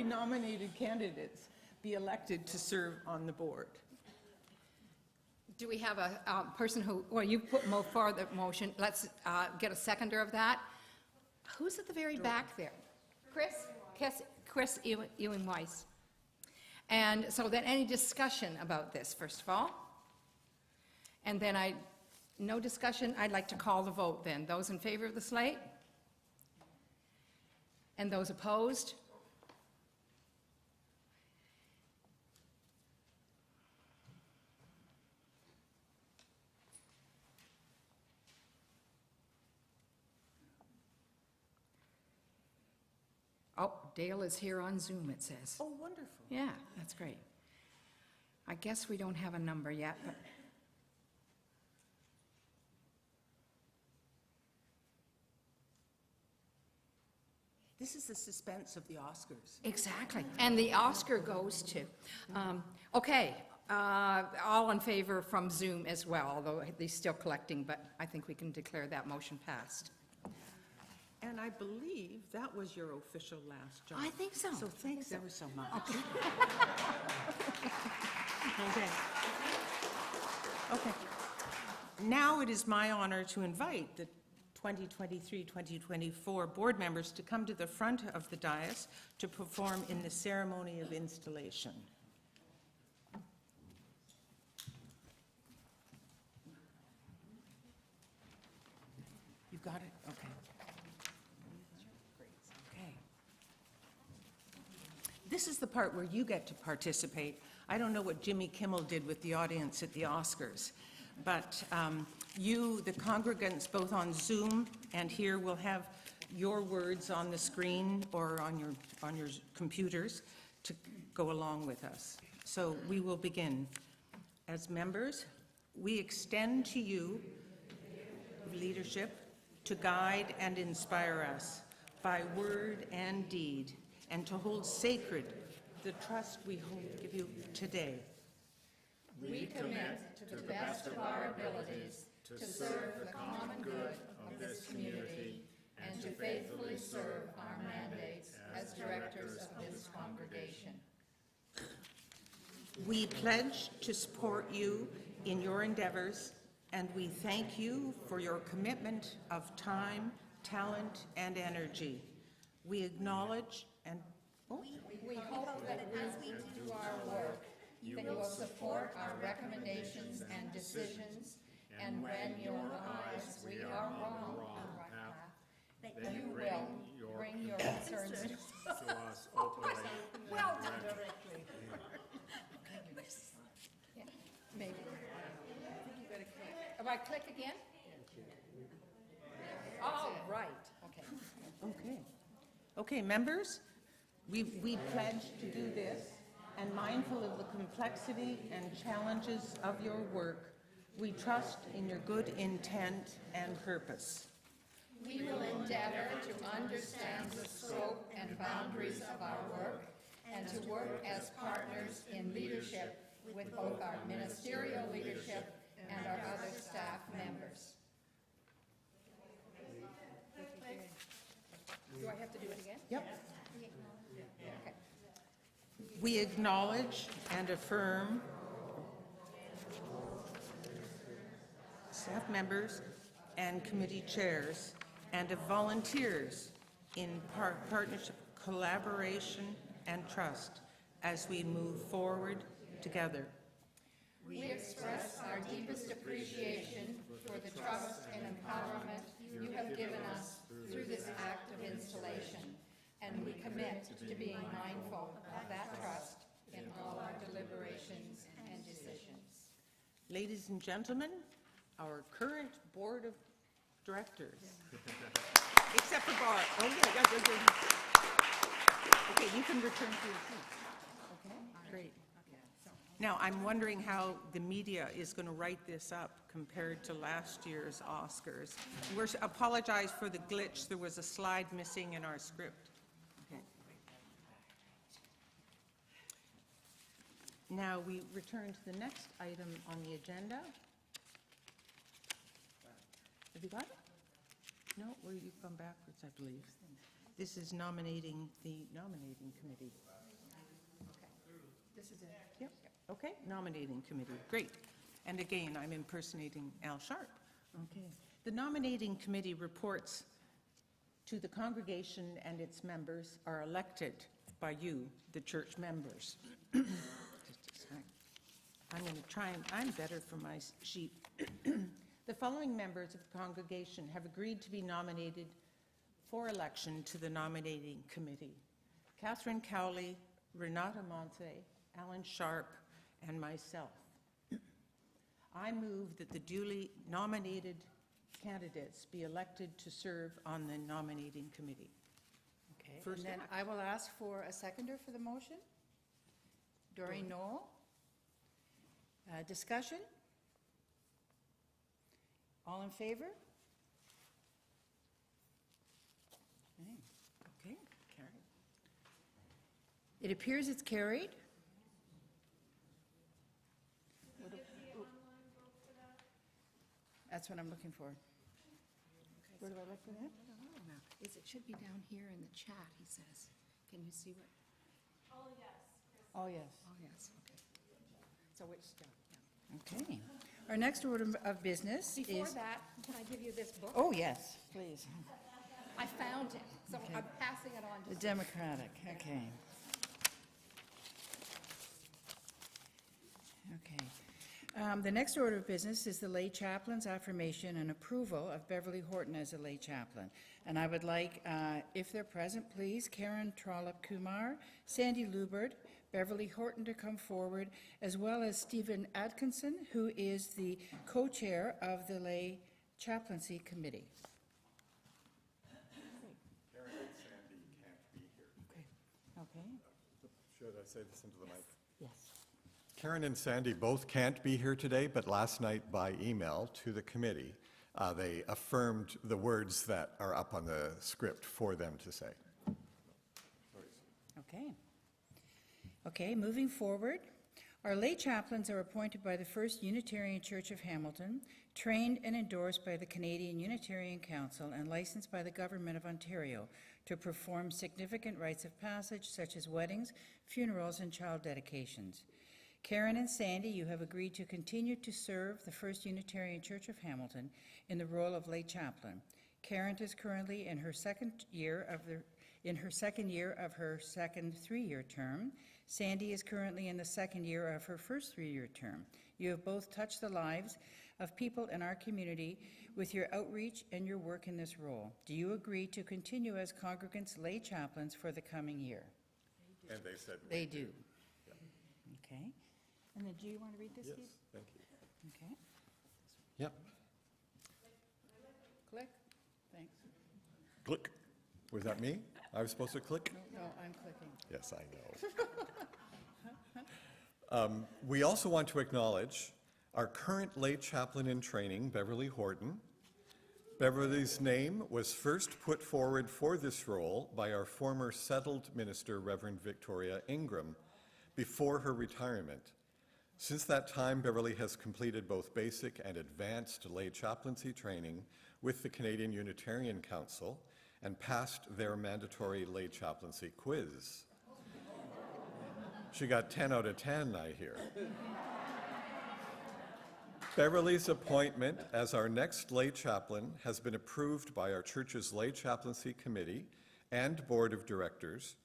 nominated candidates be elected to serve on the board. Do we have a person who, well, you put forward the motion. Let's get a seconder of that. Who's at the very back there? Chris Ewing-Weiss. And so then any discussion about this, first of all? And then no discussion, I'd like to call the vote then. Those in favor of the slate? And those opposed? Oh, Dale is here on Zoom, it says. Oh, wonderful. Yeah, that's great. I guess we don't have a number yet, but This is the suspense of the Oscars. exactly. And the Oscar goes to, okay, all in favor from Zoom as well, although he's still collecting, but I think we can declare that motion passed. And I believe that was your official last job. I think so. So thanks ever so much. Okay. Okay. Now it is my honor to invite the 2023-2024 board members to come to the front of the dais to perform in the ceremony of installation. You got it? Okay. Okay. This is the part where you get to participate. I don't know what Jimmy Kimmel did with the audience at the Oscars, but you, the congregants, both on Zoom and here, will have your words on the screen or on your computers to go along with us. So we will begin. As members, we extend to you leadership to guide and inspire us by word and deed, and to hold sacred the trust we give you today. We commit to the best of our abilities to serve the common good of this community and to faithfully serve our mandates as directors of this congregation. We pledge to support you in your endeavors, and we thank you for your commitment of time, talent, and energy. We acknowledge and We hope that as we do our work, that you will support our recommendations and decisions, and when you realize we are wrong on our path, that you will bring your concerns to us openly. well directly. Yeah, maybe. If I click again? Oh, right. Okay. Okay. Okay, members, we pledge to do this, and mindful of the complexity and challenges of your work, we trust in your good intent and purpose. We will endeavor to understand the scope and boundaries of our work and to work as partners in leadership with both our ministerial leadership and our other staff members. Do I have to do it again? Yep. Okay. We acknowledge and affirm staff members and committee chairs and of volunteers in partnership, collaboration, and trust as we move forward together. We express our deepest appreciation for the trust and empowerment you have given us through this act of installation, and we commit to being mindful of that trust in all our deliberations and decisions. Ladies and gentlemen, our current board of directors. Except for Barb. Oh, yeah. Okay, you can return to your seat. Okay, great. Now, I'm wondering how the media is going to write this up compared to last year's Oscars. We apologize for the glitch. There was a slide missing in our script. Okay. Now, we return to the next item on the agenda. Have you got it? No, well, you've gone backwards, I believe. This is nominating the nominating committee. This is it. Yep. Okay, nominating committee, great. And again, I'm impersonating Al Sharp. Okay. The nominating committee reports to the congregation, and its members are elected by you, the church members. Just a sec. I'm going to try and, I'm better for my sheet. The following members of the congregation have agreed to be nominated for election to the nominating committee: Catherine Cowley, Renata Monte, Alan Sharp, and myself. I move that the duly nominated candidates be elected to serve on the nominating committee. Okay, First and then act. I will ask for a seconder for the motion. Doreen Knoll. Discussion? All in favor? Okay, carried. It appears it's carried. That's what I'm looking for. Where do I look for that? I don't know now. It should be down here in the chat, he says. Can you see what? Oh, yes. Oh, yes, okay. So which step? Yeah. Okay. Our next order of business is... Before that, can I give you this book? Oh, yes, please. I found it, so Okay. I'm passing it on to The Democratic, okay. Okay. The next order of business is the lay chaplain's affirmation and approval of Beverly Horton as a lay chaplain. And I would like, if they're present, please, Karen Trollope Kumar, Sandy Lubert, Beverly Horton to come forward, as well as Stephen Atkinson, who is the co-chair of the lay chaplaincy committee. Karen and Sandy can't be here. Okay. Should I say this into the mic? Yes. Karen and Sandy both can't be here today, but last night by email to the committee, they affirmed the words that are up on the script for them to say. Okay. Okay, moving forward, Our lay chaplains are appointed by the First Unitarian Church of Hamilton, trained and endorsed by the Canadian Unitarian Council, and licensed by the Government of Ontario to perform significant rites of passage such as weddings, funerals, and child dedications. Karen and Sandy, you have agreed to continue to serve the First Unitarian Church of Hamilton in the role of lay chaplain. Karen is currently in her second year of her second 3-year term. Sandy is currently in the second year of her first 3-year term. You have both touched the lives of people in our community with your outreach and your work in this role. Do you agree to continue as congregants lay chaplains for the coming year? And they said They do. Okay. And then do you want to read this, yes, Steve? thank you. Okay. Yep. Click. Thanks. Click. Was that me? I was supposed to click? No, I'm clicking. Yes, I know. We also want to acknowledge our current lay chaplain in training, Beverly Horton. Beverly's name was first put forward for this role by our former settled minister, Reverend Victoria Ingram, before her retirement. Since that time, Beverly has completed both basic and advanced lay chaplaincy training with the Canadian Unitarian Council and passed their mandatory lay chaplaincy quiz. She got 10 out of 10, I hear. Beverly's appointment as our next lay chaplain has been approved by our church's Lay Chaplaincy Committee and Board of Directors.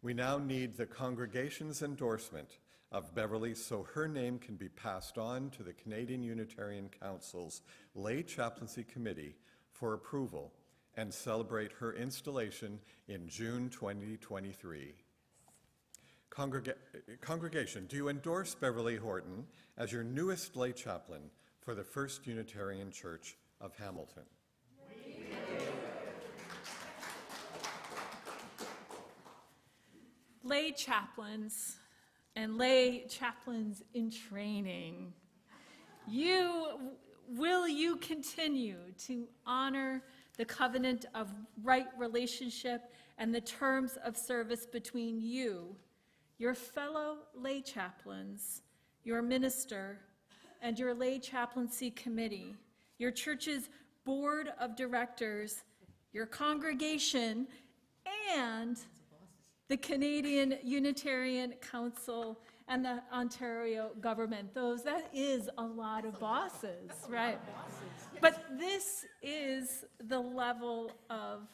We now need the congregation's endorsement of Beverly so her name can be passed on to the Canadian Unitarian Council's Lay Chaplaincy Committee for approval and celebrate her installation in June 2023. Congregation, do you endorse Beverly Horton as your newest lay chaplain for the First Unitarian Church of Hamilton? Lay chaplains and lay chaplains in training, will you continue to honor the covenant of right relationship and the terms of service between you, your fellow lay chaplains, your minister, and your lay chaplaincy committee, your church's board of directors, your congregation, and the Canadian Unitarian Council and the Ontario government? That is a lot of bosses, right? But this is the level of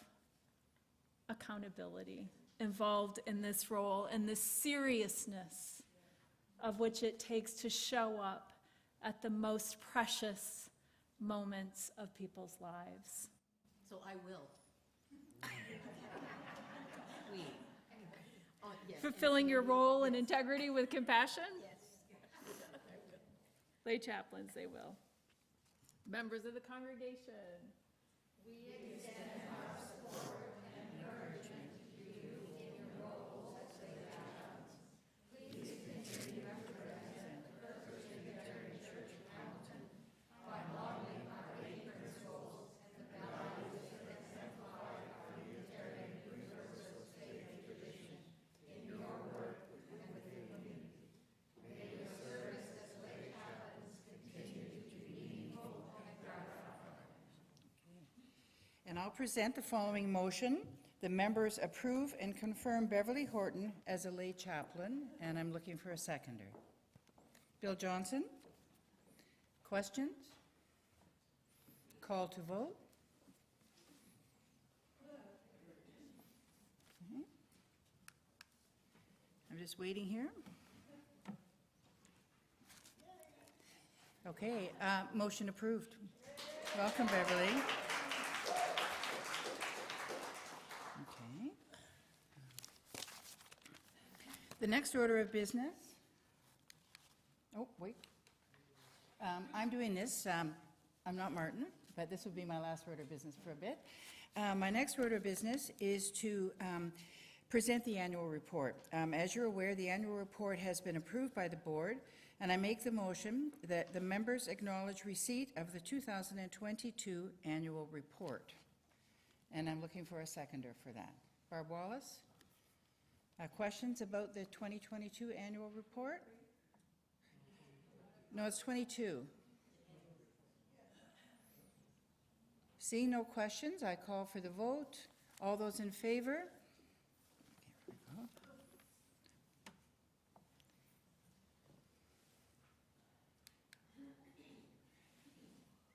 accountability involved in this role and the seriousness of which it takes to show up at the most precious moments of people's lives. So I will. Fulfilling your role and integrity with compassion? Yes. Lay chaplains, they will. Members of the congregation. We extend our support and encouragement to you in your roles as lay chaplains. Please continue to represent the First Unitarian Church of Hamilton by modeling our lay principles and the values that exemplify our Unitarian Universalist faith tradition in your work and within the community. May your service as lay chaplains continue to be meaningful and gratifying. And I'll present the following motion. The members approve and confirm Beverly Horton as a lay chaplain, and I'm looking for a seconder. Bill Johnson? Questions? Call to vote? Okay. I'm just waiting here. Okay, motion approved. Welcome, Beverly. Okay. The next order of business. Oh, wait. I'm doing this. I'm not Martin, but this will be my last order of business for a bit. My next order of business is to present the annual report. As you're aware, the annual report has been approved by the board, and I make the motion that the members acknowledge receipt of the 2022 annual report. And I'm looking for a seconder for that. Barb Wallace? Questions about the 2022 annual report? No, it's 22. Seeing no questions, I call for the vote. All those in favor?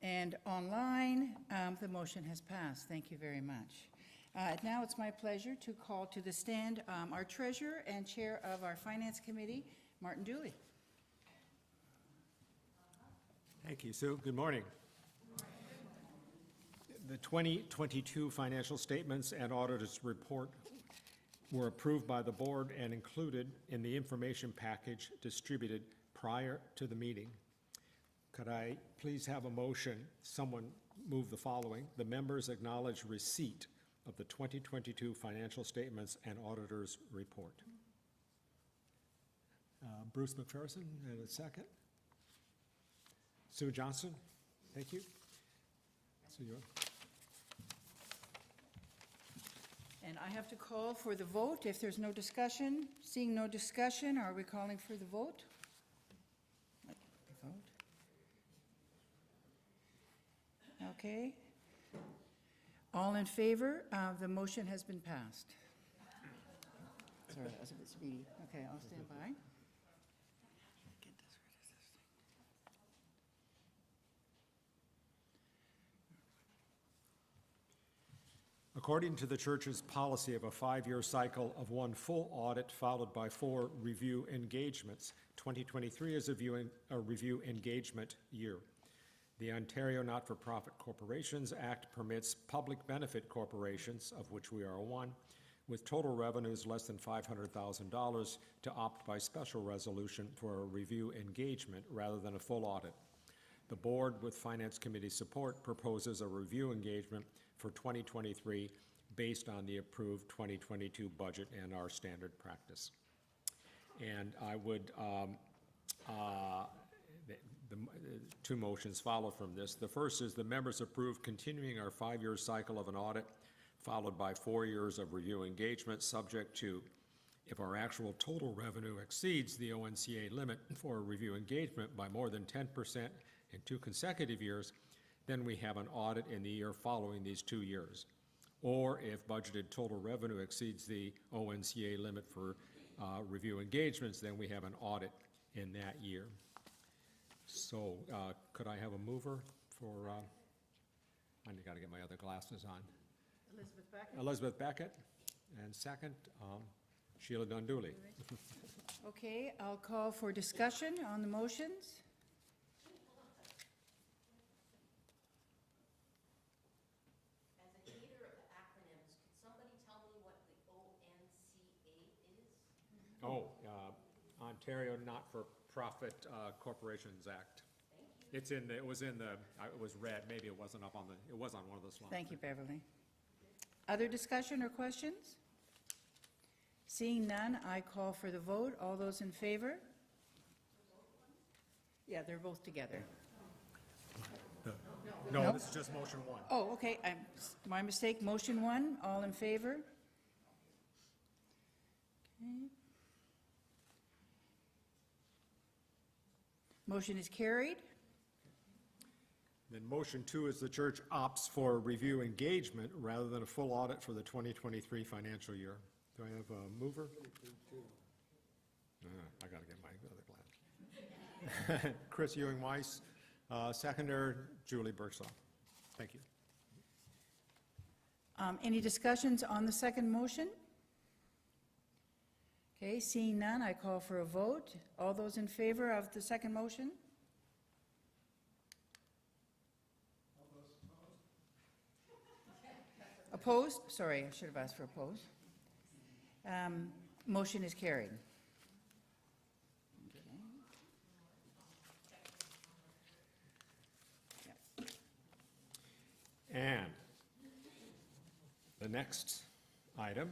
And online, the motion has passed. Thank you very much. Now it's my pleasure to call to the stand our treasurer and chair of our finance committee, Martin Dooley. Thank you, Sue. Good morning. The 2022 financial statements and auditor's report were approved by the board and included in the information package distributed prior to the meeting. Could I please have a motion? Someone move the following. The members acknowledge receipt of the 2022 financial statements and auditor's report. Bruce McPherson, and a second. Sue Johnson, thank you. Sue, you. And I have to call for the vote if there's no discussion. Seeing no discussion, are we calling for the vote? Vote. Okay. All in favor? The motion has been passed. Sorry, that was a bit speedy. Okay, I'll stand by. According to the church's policy of a 5-year cycle of one full audit followed by 4 review engagements, 2023 is a review engagement year. The Ontario Not-for-Profit Corporations Act permits public benefit corporations, of which we are one, with total revenues less than $500,000 to opt by special resolution for a review engagement rather than a full audit. The board, with Finance Committee support, proposes a review engagement for 2023 based on the approved 2022 budget and our standard practice. And I would, the 2 motions follow from this. The first is the members approve continuing our 5-year cycle of an audit followed by 4 years of review engagement, subject to, if our actual total revenue exceeds the ONCA limit for a review engagement by more than 10% in 2 consecutive years, then we have an audit in the year following these 2 years. Or if budgeted total revenue exceeds the ONCA limit for review engagements, then we have an audit in that year. So could I have a mover for, I got to get my other glasses on. Elizabeth Beckett. Elizabeth Beckett, and second, Sheila Dunduli. Okay, I'll call for discussion on the motions. Ontario Not-for-Profit Corporations Act. It's in the, it was red, maybe it wasn't up on the, it was on one of the slides. Thank you, Beverly. Other discussion or questions? Seeing none, I call for the vote. All those in favor? Yeah, they're both together. No, Nope. this is just motion 1. Oh, okay, my mistake. Motion 1, all in favor? Okay. Motion is carried. Then motion 2 is the church opts for a review engagement rather than a full audit for the 2023 financial year. Do I have a mover? I got to get my other glasses. Chris Ewing-Weiss, seconder, Julie Birksaw. Thank you. Any discussions on the second motion? Okay, seeing none, I call for a vote. All those in favor of the second motion? Opposed? Sorry, I should have asked for opposed. Motion is carried. And the next item,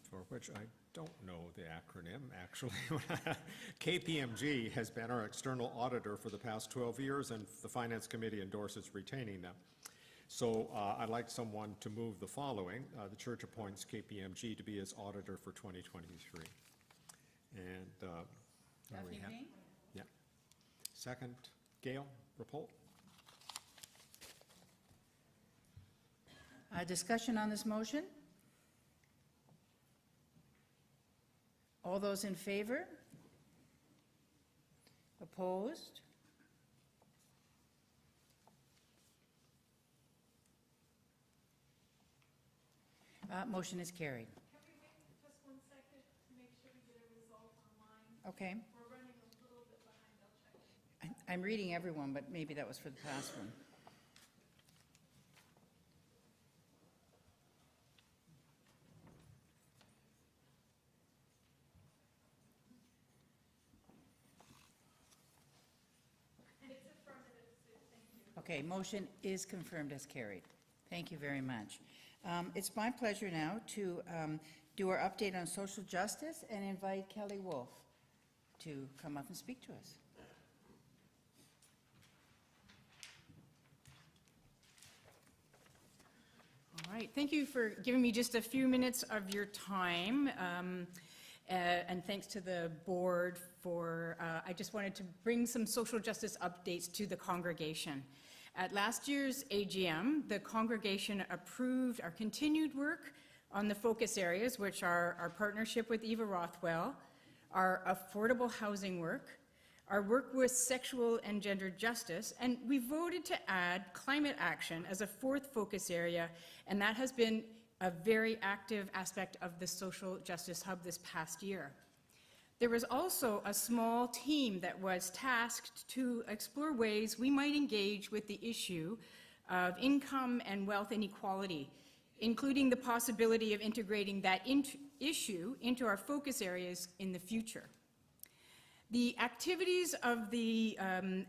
for which I don't know the acronym, actually. KPMG has been our external auditor for the past 12 years, and the Finance Committee endorses retaining them. So I'd like someone to move the following. The church appoints KPMG to be its auditor for 2023. And Daphne Payne? yeah. Second, Gail Rapol. Discussion on this motion? All those in favor? Opposed? Motion is carried. Can we wait just 1 second to make sure we get a result online? Okay. We're running a little bit behind. I'll check it. I'm reading everyone, but maybe that was for the past one. Okay, motion is confirmed as carried. Thank you very much. It's my pleasure now to do our update on social justice and invite Kelly Wolf to come up and speak to us. All right, thank you for giving me just a few minutes of your time. And thanks to the board for, I just wanted to bring some social justice updates to the congregation. At last year's AGM, the congregation approved our continued work on the focus areas, which are our partnership with Eva Rothwell, our affordable housing work, our work with sexual and gender justice, and we voted to add climate action as a fourth focus area, and that has been a very active aspect of the Social Justice Hub this past year. There was also a small team that was tasked to explore ways we might engage with the issue of income and wealth inequality, including the possibility of integrating that issue into our focus areas in the future. The activities of the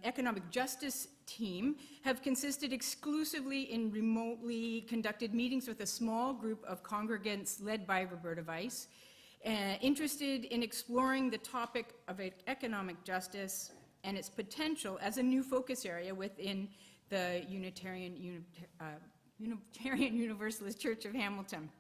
economic justice team have consisted exclusively in remotely conducted meetings with a small group of congregants led by Roberta Weiss, interested in exploring the topic of economic justice and its potential as a new focus area within the Unitarian Universalist Church of Hamilton.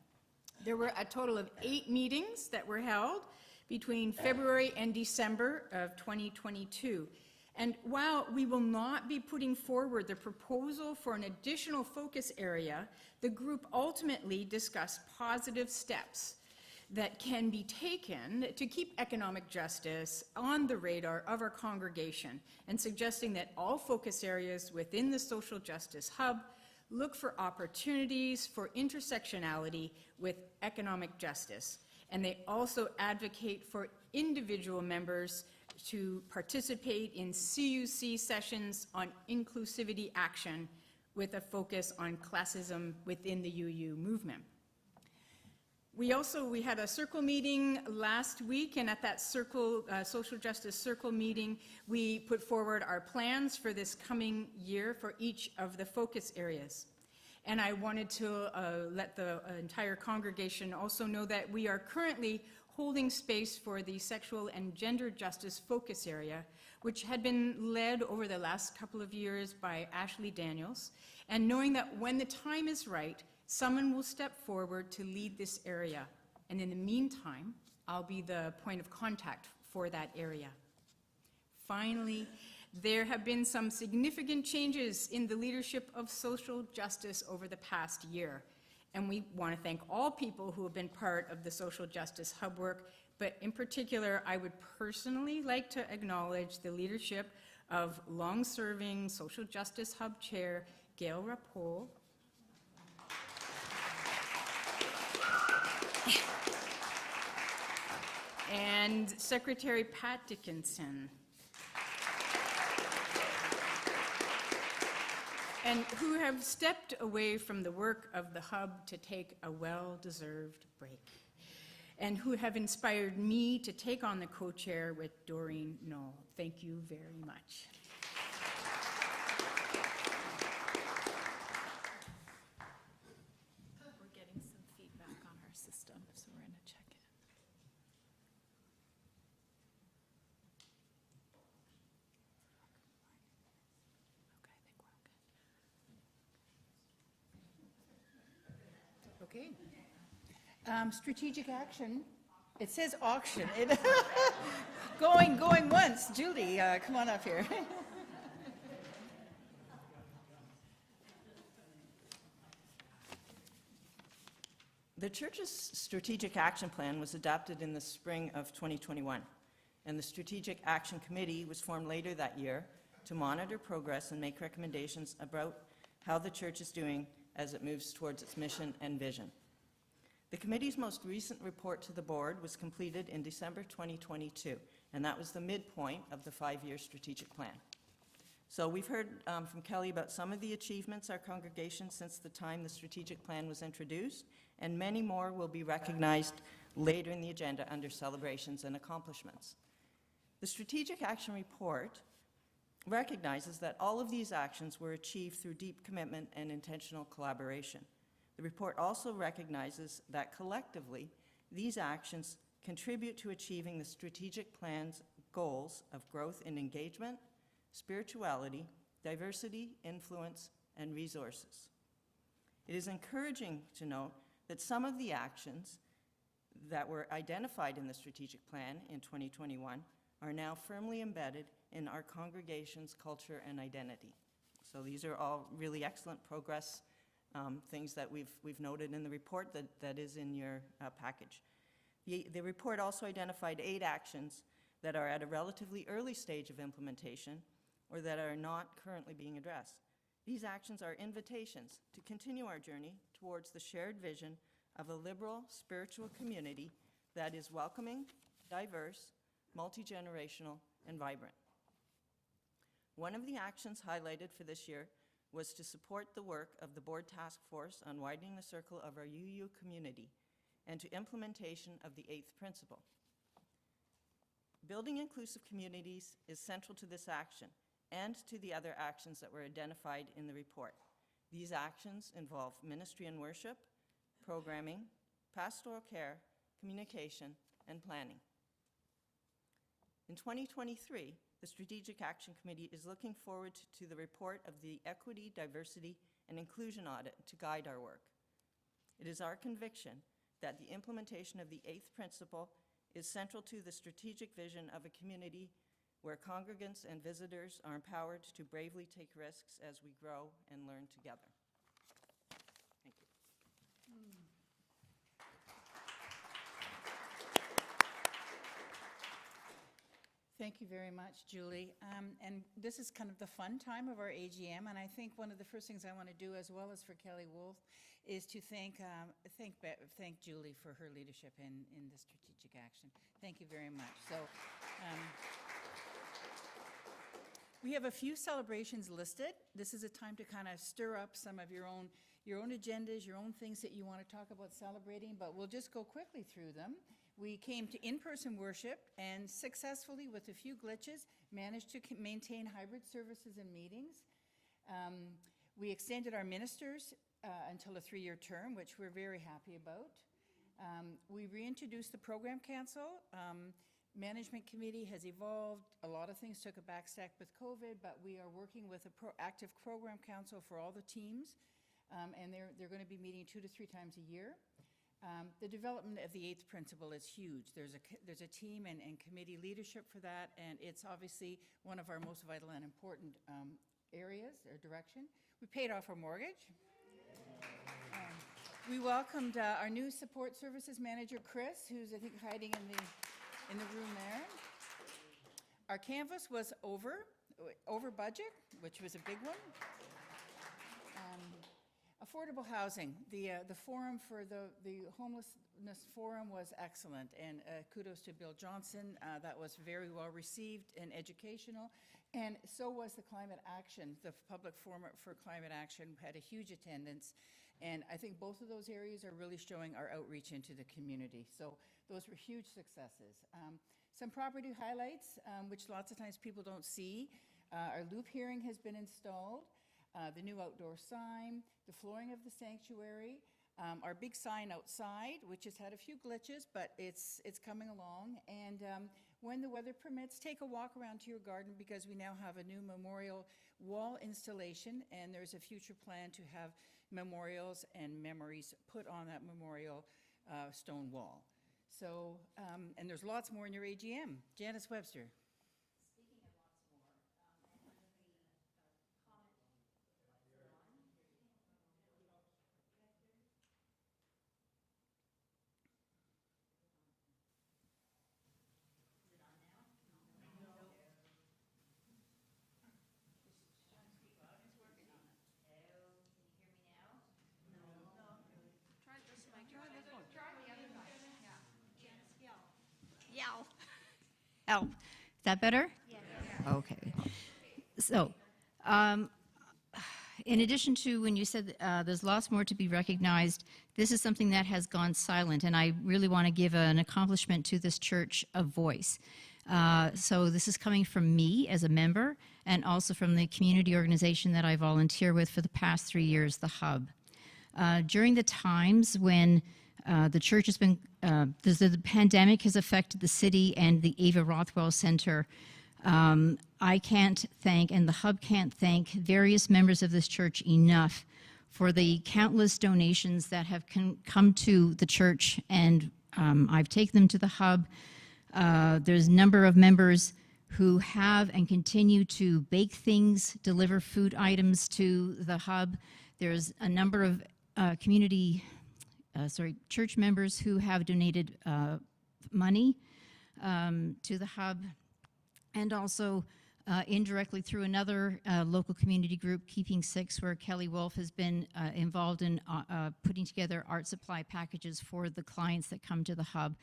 There were a total of 8 meetings that were held between February and December of 2022. And while we will not be putting forward the proposal for an additional focus area, the group ultimately discussed positive steps that can be taken to keep economic justice on the radar of our congregation, and suggesting that all focus areas within the Social Justice Hub look for opportunities for intersectionality with economic justice. And they also advocate for individual members to participate in CUC sessions on inclusivity action with a focus on classism within the UU movement. We had a circle meeting last week, and at that circle, social justice circle meeting, we put forward our plans for this coming year for each of the focus areas. And I wanted to let the entire congregation also know that we are currently holding space for the sexual and gender justice focus area, which had been led over the last couple of years by Ashley Daniels, and knowing that when the time is right, someone will step forward to lead this area. And in the meantime, I'll be the point of contact for that area. Finally, there have been some significant changes in the leadership of social justice over the past year. And we want to thank all people who have been part of the Social Justice Hub work, but in particular, I would personally like to acknowledge the leadership of long-serving Social Justice Hub Chair Gail Rapol, and Secretary Pat Dickinson, and who have stepped away from the work of the Hub to take a well-deserved break, and who have inspired me to take on the co-chair with Doreen Knoll. Thank you very much. We're getting some feedback on our system, so we're going to check it. Okay. Strategic action It says auction. Going once. Julie, come on up here. The church's strategic action plan was adopted in the spring of 2021, and the Strategic Action Committee was formed later that year to monitor progress and make recommendations about how the church is doing as it moves towards its mission and vision. The committee's most recent report to the board was completed in December 2022, and that was the midpoint of the 5-year strategic plan. So we've heard from Kelly about some of the achievements our congregation since the time the strategic plan was introduced, and many more will be recognized later in the agenda under celebrations and accomplishments. The Strategic Action Report recognizes that all of these actions were achieved through deep commitment and intentional collaboration. The report also recognizes that collectively, these actions contribute to achieving the strategic plan's goals of growth in engagement, spirituality, diversity, influence, and resources. It is encouraging to note that some of the actions that were identified in the strategic plan in 2021 are now firmly embedded in our congregation's culture and identity. So these are all really excellent progress, things that we've noted in the report that is in your package. The report also identified 8 actions that are at a relatively early stage of implementation or that are not currently being addressed. These actions are invitations to continue our journey towards the shared vision of a liberal spiritual community that is welcoming, diverse, multi-generational, and vibrant. One of the actions highlighted for this year was to support the work of the board task force on widening the circle of our UU community and to implementation of the 8th principle. Building inclusive communities is central to this action and to the other actions that were identified in the report. These actions involve ministry and worship, programming, pastoral care, communication, and planning. In 2023, the Strategic Action Committee is looking forward to the report of the Equity, Diversity, and Inclusion Audit to guide our work. It is our conviction that the implementation of the 8th principle is central to the strategic vision of a community where congregants and visitors are empowered to bravely take risks as we grow and learn together. Thank you. Thank you very much, Julie. And this is kind of the fun time of our AGM, and I think one of the first things I want to do, as well as for Kelly Wolf, is to thank Julie for her leadership in the strategic action. Thank you very much. So. We have a few celebrations listed. This is a time to kind of stir up some of your own agendas, your own things that you want to talk about celebrating, but we'll just go quickly through them. We came to in-person worship and successfully, with a few glitches, managed to maintain hybrid services and meetings. We extended our ministers until a 3-year term, which we're very happy about. We reintroduced the program council. Management committee has evolved. A lot of things took a back step with COVID, but we are working with a proactive program council for all the teams, and they're going to be meeting 2 to 3 times a year. The development of the 8th principle is huge. There's a team and committee leadership for that, and it's obviously one of our most vital and important areas or direction. We paid off our mortgage. We welcomed our new support services manager, Chris, who's I think hiding in the room there. Our canvas was over budget, which was a big one. Affordable housing, the forum for the homelessness forum was excellent, and kudos to Bill Johnson. That was very well received and educational, and so was the climate action. The public forum for climate action had a huge attendance, and I think both of those areas are really showing our outreach into the community. So those were huge successes. Some property highlights, which lots of times people don't see. Our loop hearing has been installed. The new outdoor sign, the flooring of the sanctuary, our big sign outside, which has had a few glitches, but it's coming along. And when the weather permits, take a walk around to your garden, because we now have a new memorial wall installation, and there's a future plan to have memorials and memories put on that memorial stone wall. So, and there's lots more in your AGM. Janice Webster. Yell. Oh, is that better? Yes. Okay. So, in addition to when you said there's lots more to be recognized, this is something that has gone silent, and I really want to give an accomplishment to this church of voice. So this is coming from me as a member and also from the community organization that I volunteer with for the past 3 years, the Hub. During the times when the church has been, the pandemic has affected the city and the Ava Rothwell Center, I can't thank, and the Hub can't thank, various members of this church enough for the countless donations that have come to the church, and I've taken them to the Hub. There's a number of members who have and continue to bake things, deliver food items to the Hub. There's a number of church members who have donated money to the Hub, and also indirectly through another local community group, Keeping Six, where Kelly Wolf has been involved in putting together art supply packages for the clients that come to the Hub.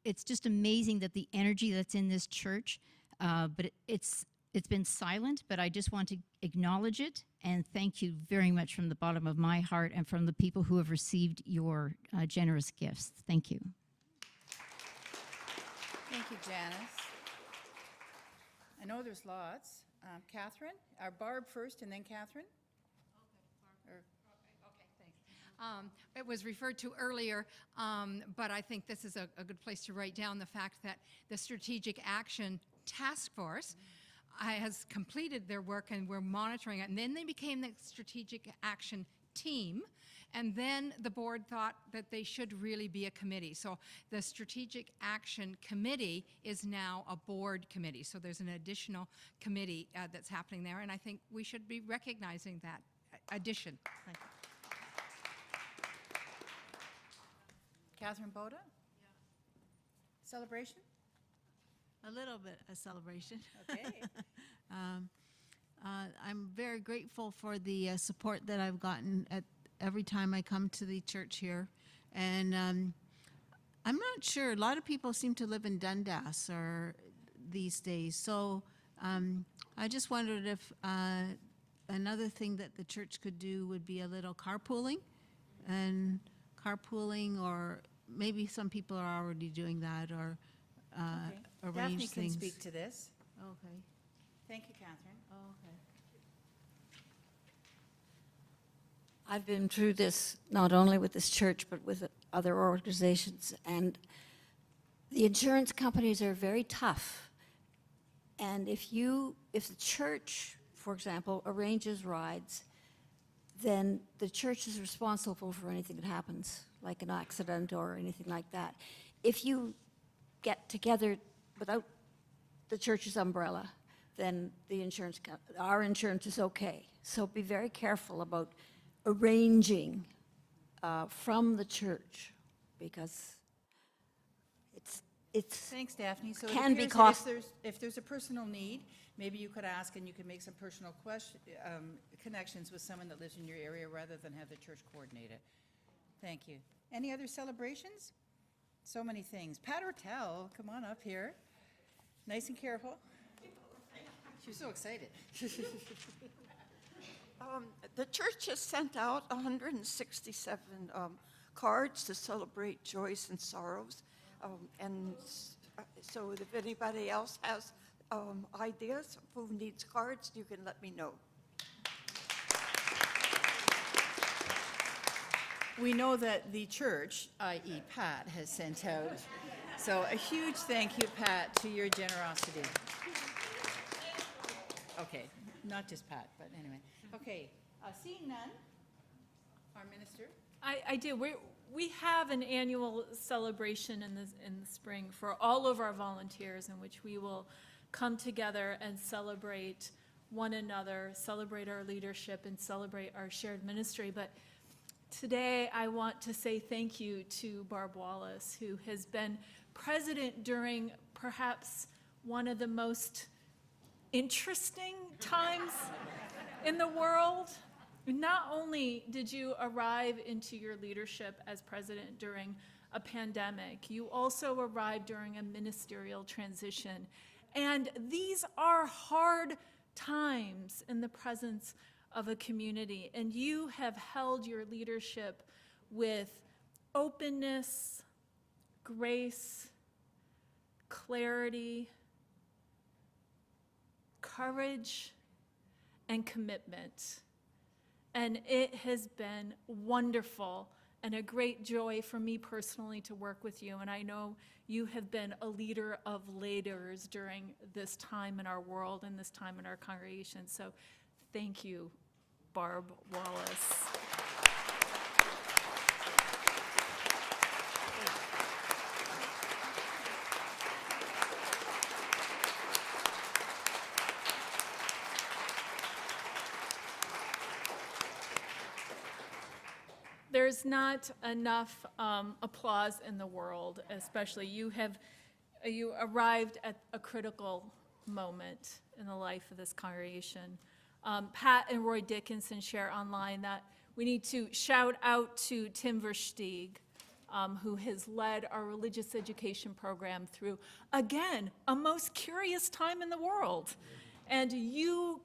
It's just amazing that the energy that's in this church, but it's been silent, but I just want to acknowledge it and thank you very much from the bottom of my heart and from the people who have received your generous gifts. Thank you. Thank you, Janice. I know there's lots. Catherine, Barb first and then Catherine. It was referred to earlier, but I think this is a good place to write down the fact that the Strategic Action Task Force has completed their work and we're monitoring it. And then they became the Strategic Action Team. And then the board thought that they should really be a committee. So the Strategic Action Committee is now a board committee. So there's an additional committee that's happening there. And I think we should be recognizing that addition. Thank you. Catherine Boda? Celebration? A little bit of celebration. Okay. I'm very grateful for the support that I've gotten at every time I come to the church here. And I'm not sure, a lot of people seem to live in Dundas these days. So I just wondered if another thing that the church could do would be a little carpooling, or maybe some people are already doing that, or arrange Daphne things. can speak to this. Okay. Thank you, Catherine. Oh, okay. I've been through this not only with this church but with other organizations, and the insurance companies are very tough. And if the church, for example, arranges rides, then the church is responsible for anything that happens, like an accident or anything like that. If you get together without the church's umbrella, then our insurance is okay. So be very careful about arranging from the church, because it's Thanks, Daphne. So can be it appears that costly. if there's a personal need, maybe you could ask and you could make some personal connections with someone that lives in your area rather than have the church coordinate it. Thank you. Any other celebrations? So many things. Pat Ortel, come on up here. Nice and careful. She was so excited. The church has sent out 167 cards to celebrate joys and sorrows. So if anybody else has ideas of who needs cards, you can let me know. We know that the church, i.e. Pat, has sent out. So a huge thank you, Pat, to your generosity. Okay, not just Pat, but anyway. Okay, seeing none, our minister. I do. We have an annual celebration in the spring for all of our volunteers in which we will come together and celebrate one another, celebrate our leadership, and celebrate our shared ministry. But today I want to say thank you to Barb Wallace, who has been president during perhaps one of the most interesting times in the world. Not only did you arrive into your leadership as president during a pandemic, you also arrived during a ministerial transition. And these are hard times in the presence of a community. And you have held your leadership with openness, grace, clarity, courage, and commitment. And it has been wonderful and a great joy for me personally to work with you. And I know you have been a leader of leaders during this time in our world and this time in our congregation. So thank you, Barb Wallace. There's not enough applause in the world, especially you arrived at a critical moment in the life of this congregation. Pat and Roy Dickinson share online that we need to shout out to Tim Versteeg, who has led our religious education program through, again, a most curious time in the world. And you,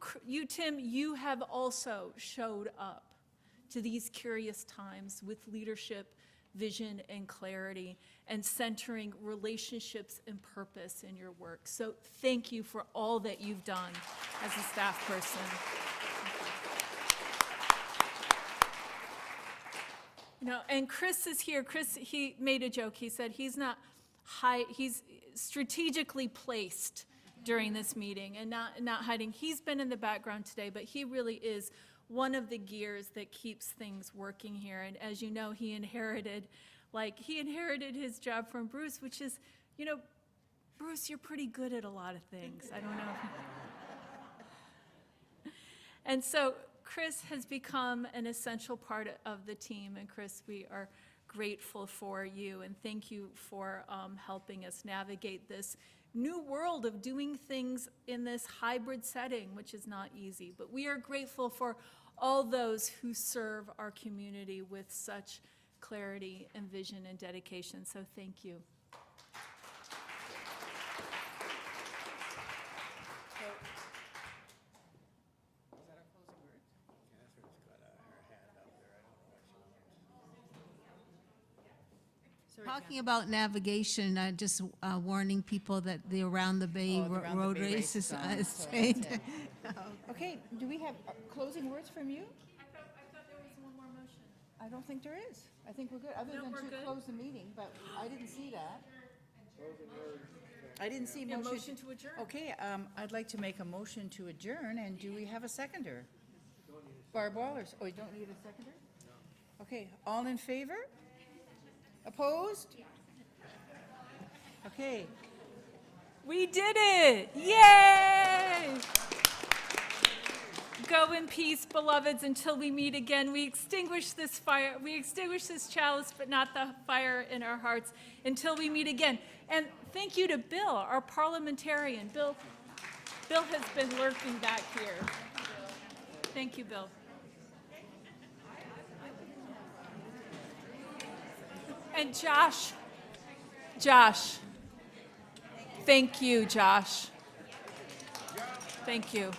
Tim, you have also showed up to these curious times with leadership, vision, and clarity, and centering relationships and purpose in your work. So thank you for all that you've done as a staff person. You know, and Chris is here. Chris, he made a joke. He said he's strategically placed during this meeting and not hiding. He's been in the background today, but he really is one of the gears that keeps things working here. And as you know, he inherited his job from Bruce, which is, you know, Bruce, you're pretty good at a lot of things. I don't know. And so Chris has become an essential part of the team. And Chris, we are grateful for you and thank you for helping us navigate this new world of doing things in this hybrid setting, which is not easy. But we are grateful for all those who serve our community with such clarity and vision and dedication. So thank you. Talking about navigation, just warning people that the Around the Bay road race is staying. Okay, do we have closing words from you? I thought there was one more motion. I don't think there is. I think we're good, other than to close the meeting, but I didn't see that. I didn't see a motion to adjourn. Okay, I'd like to make a motion to adjourn, and do we have a seconder? Barb Wallace. Oh, you don't need a seconder? No. Okay, all in favor? Opposed? Okay. We did it! Yay! Go in peace, beloveds, until we meet again. We extinguish this fire, we extinguish this chalice, but not the fire in our hearts until we meet again. And thank you to Bill, our parliamentarian. Bill has been lurking back here. Thank you, Bill. And Josh, thank you, Josh. Thank you.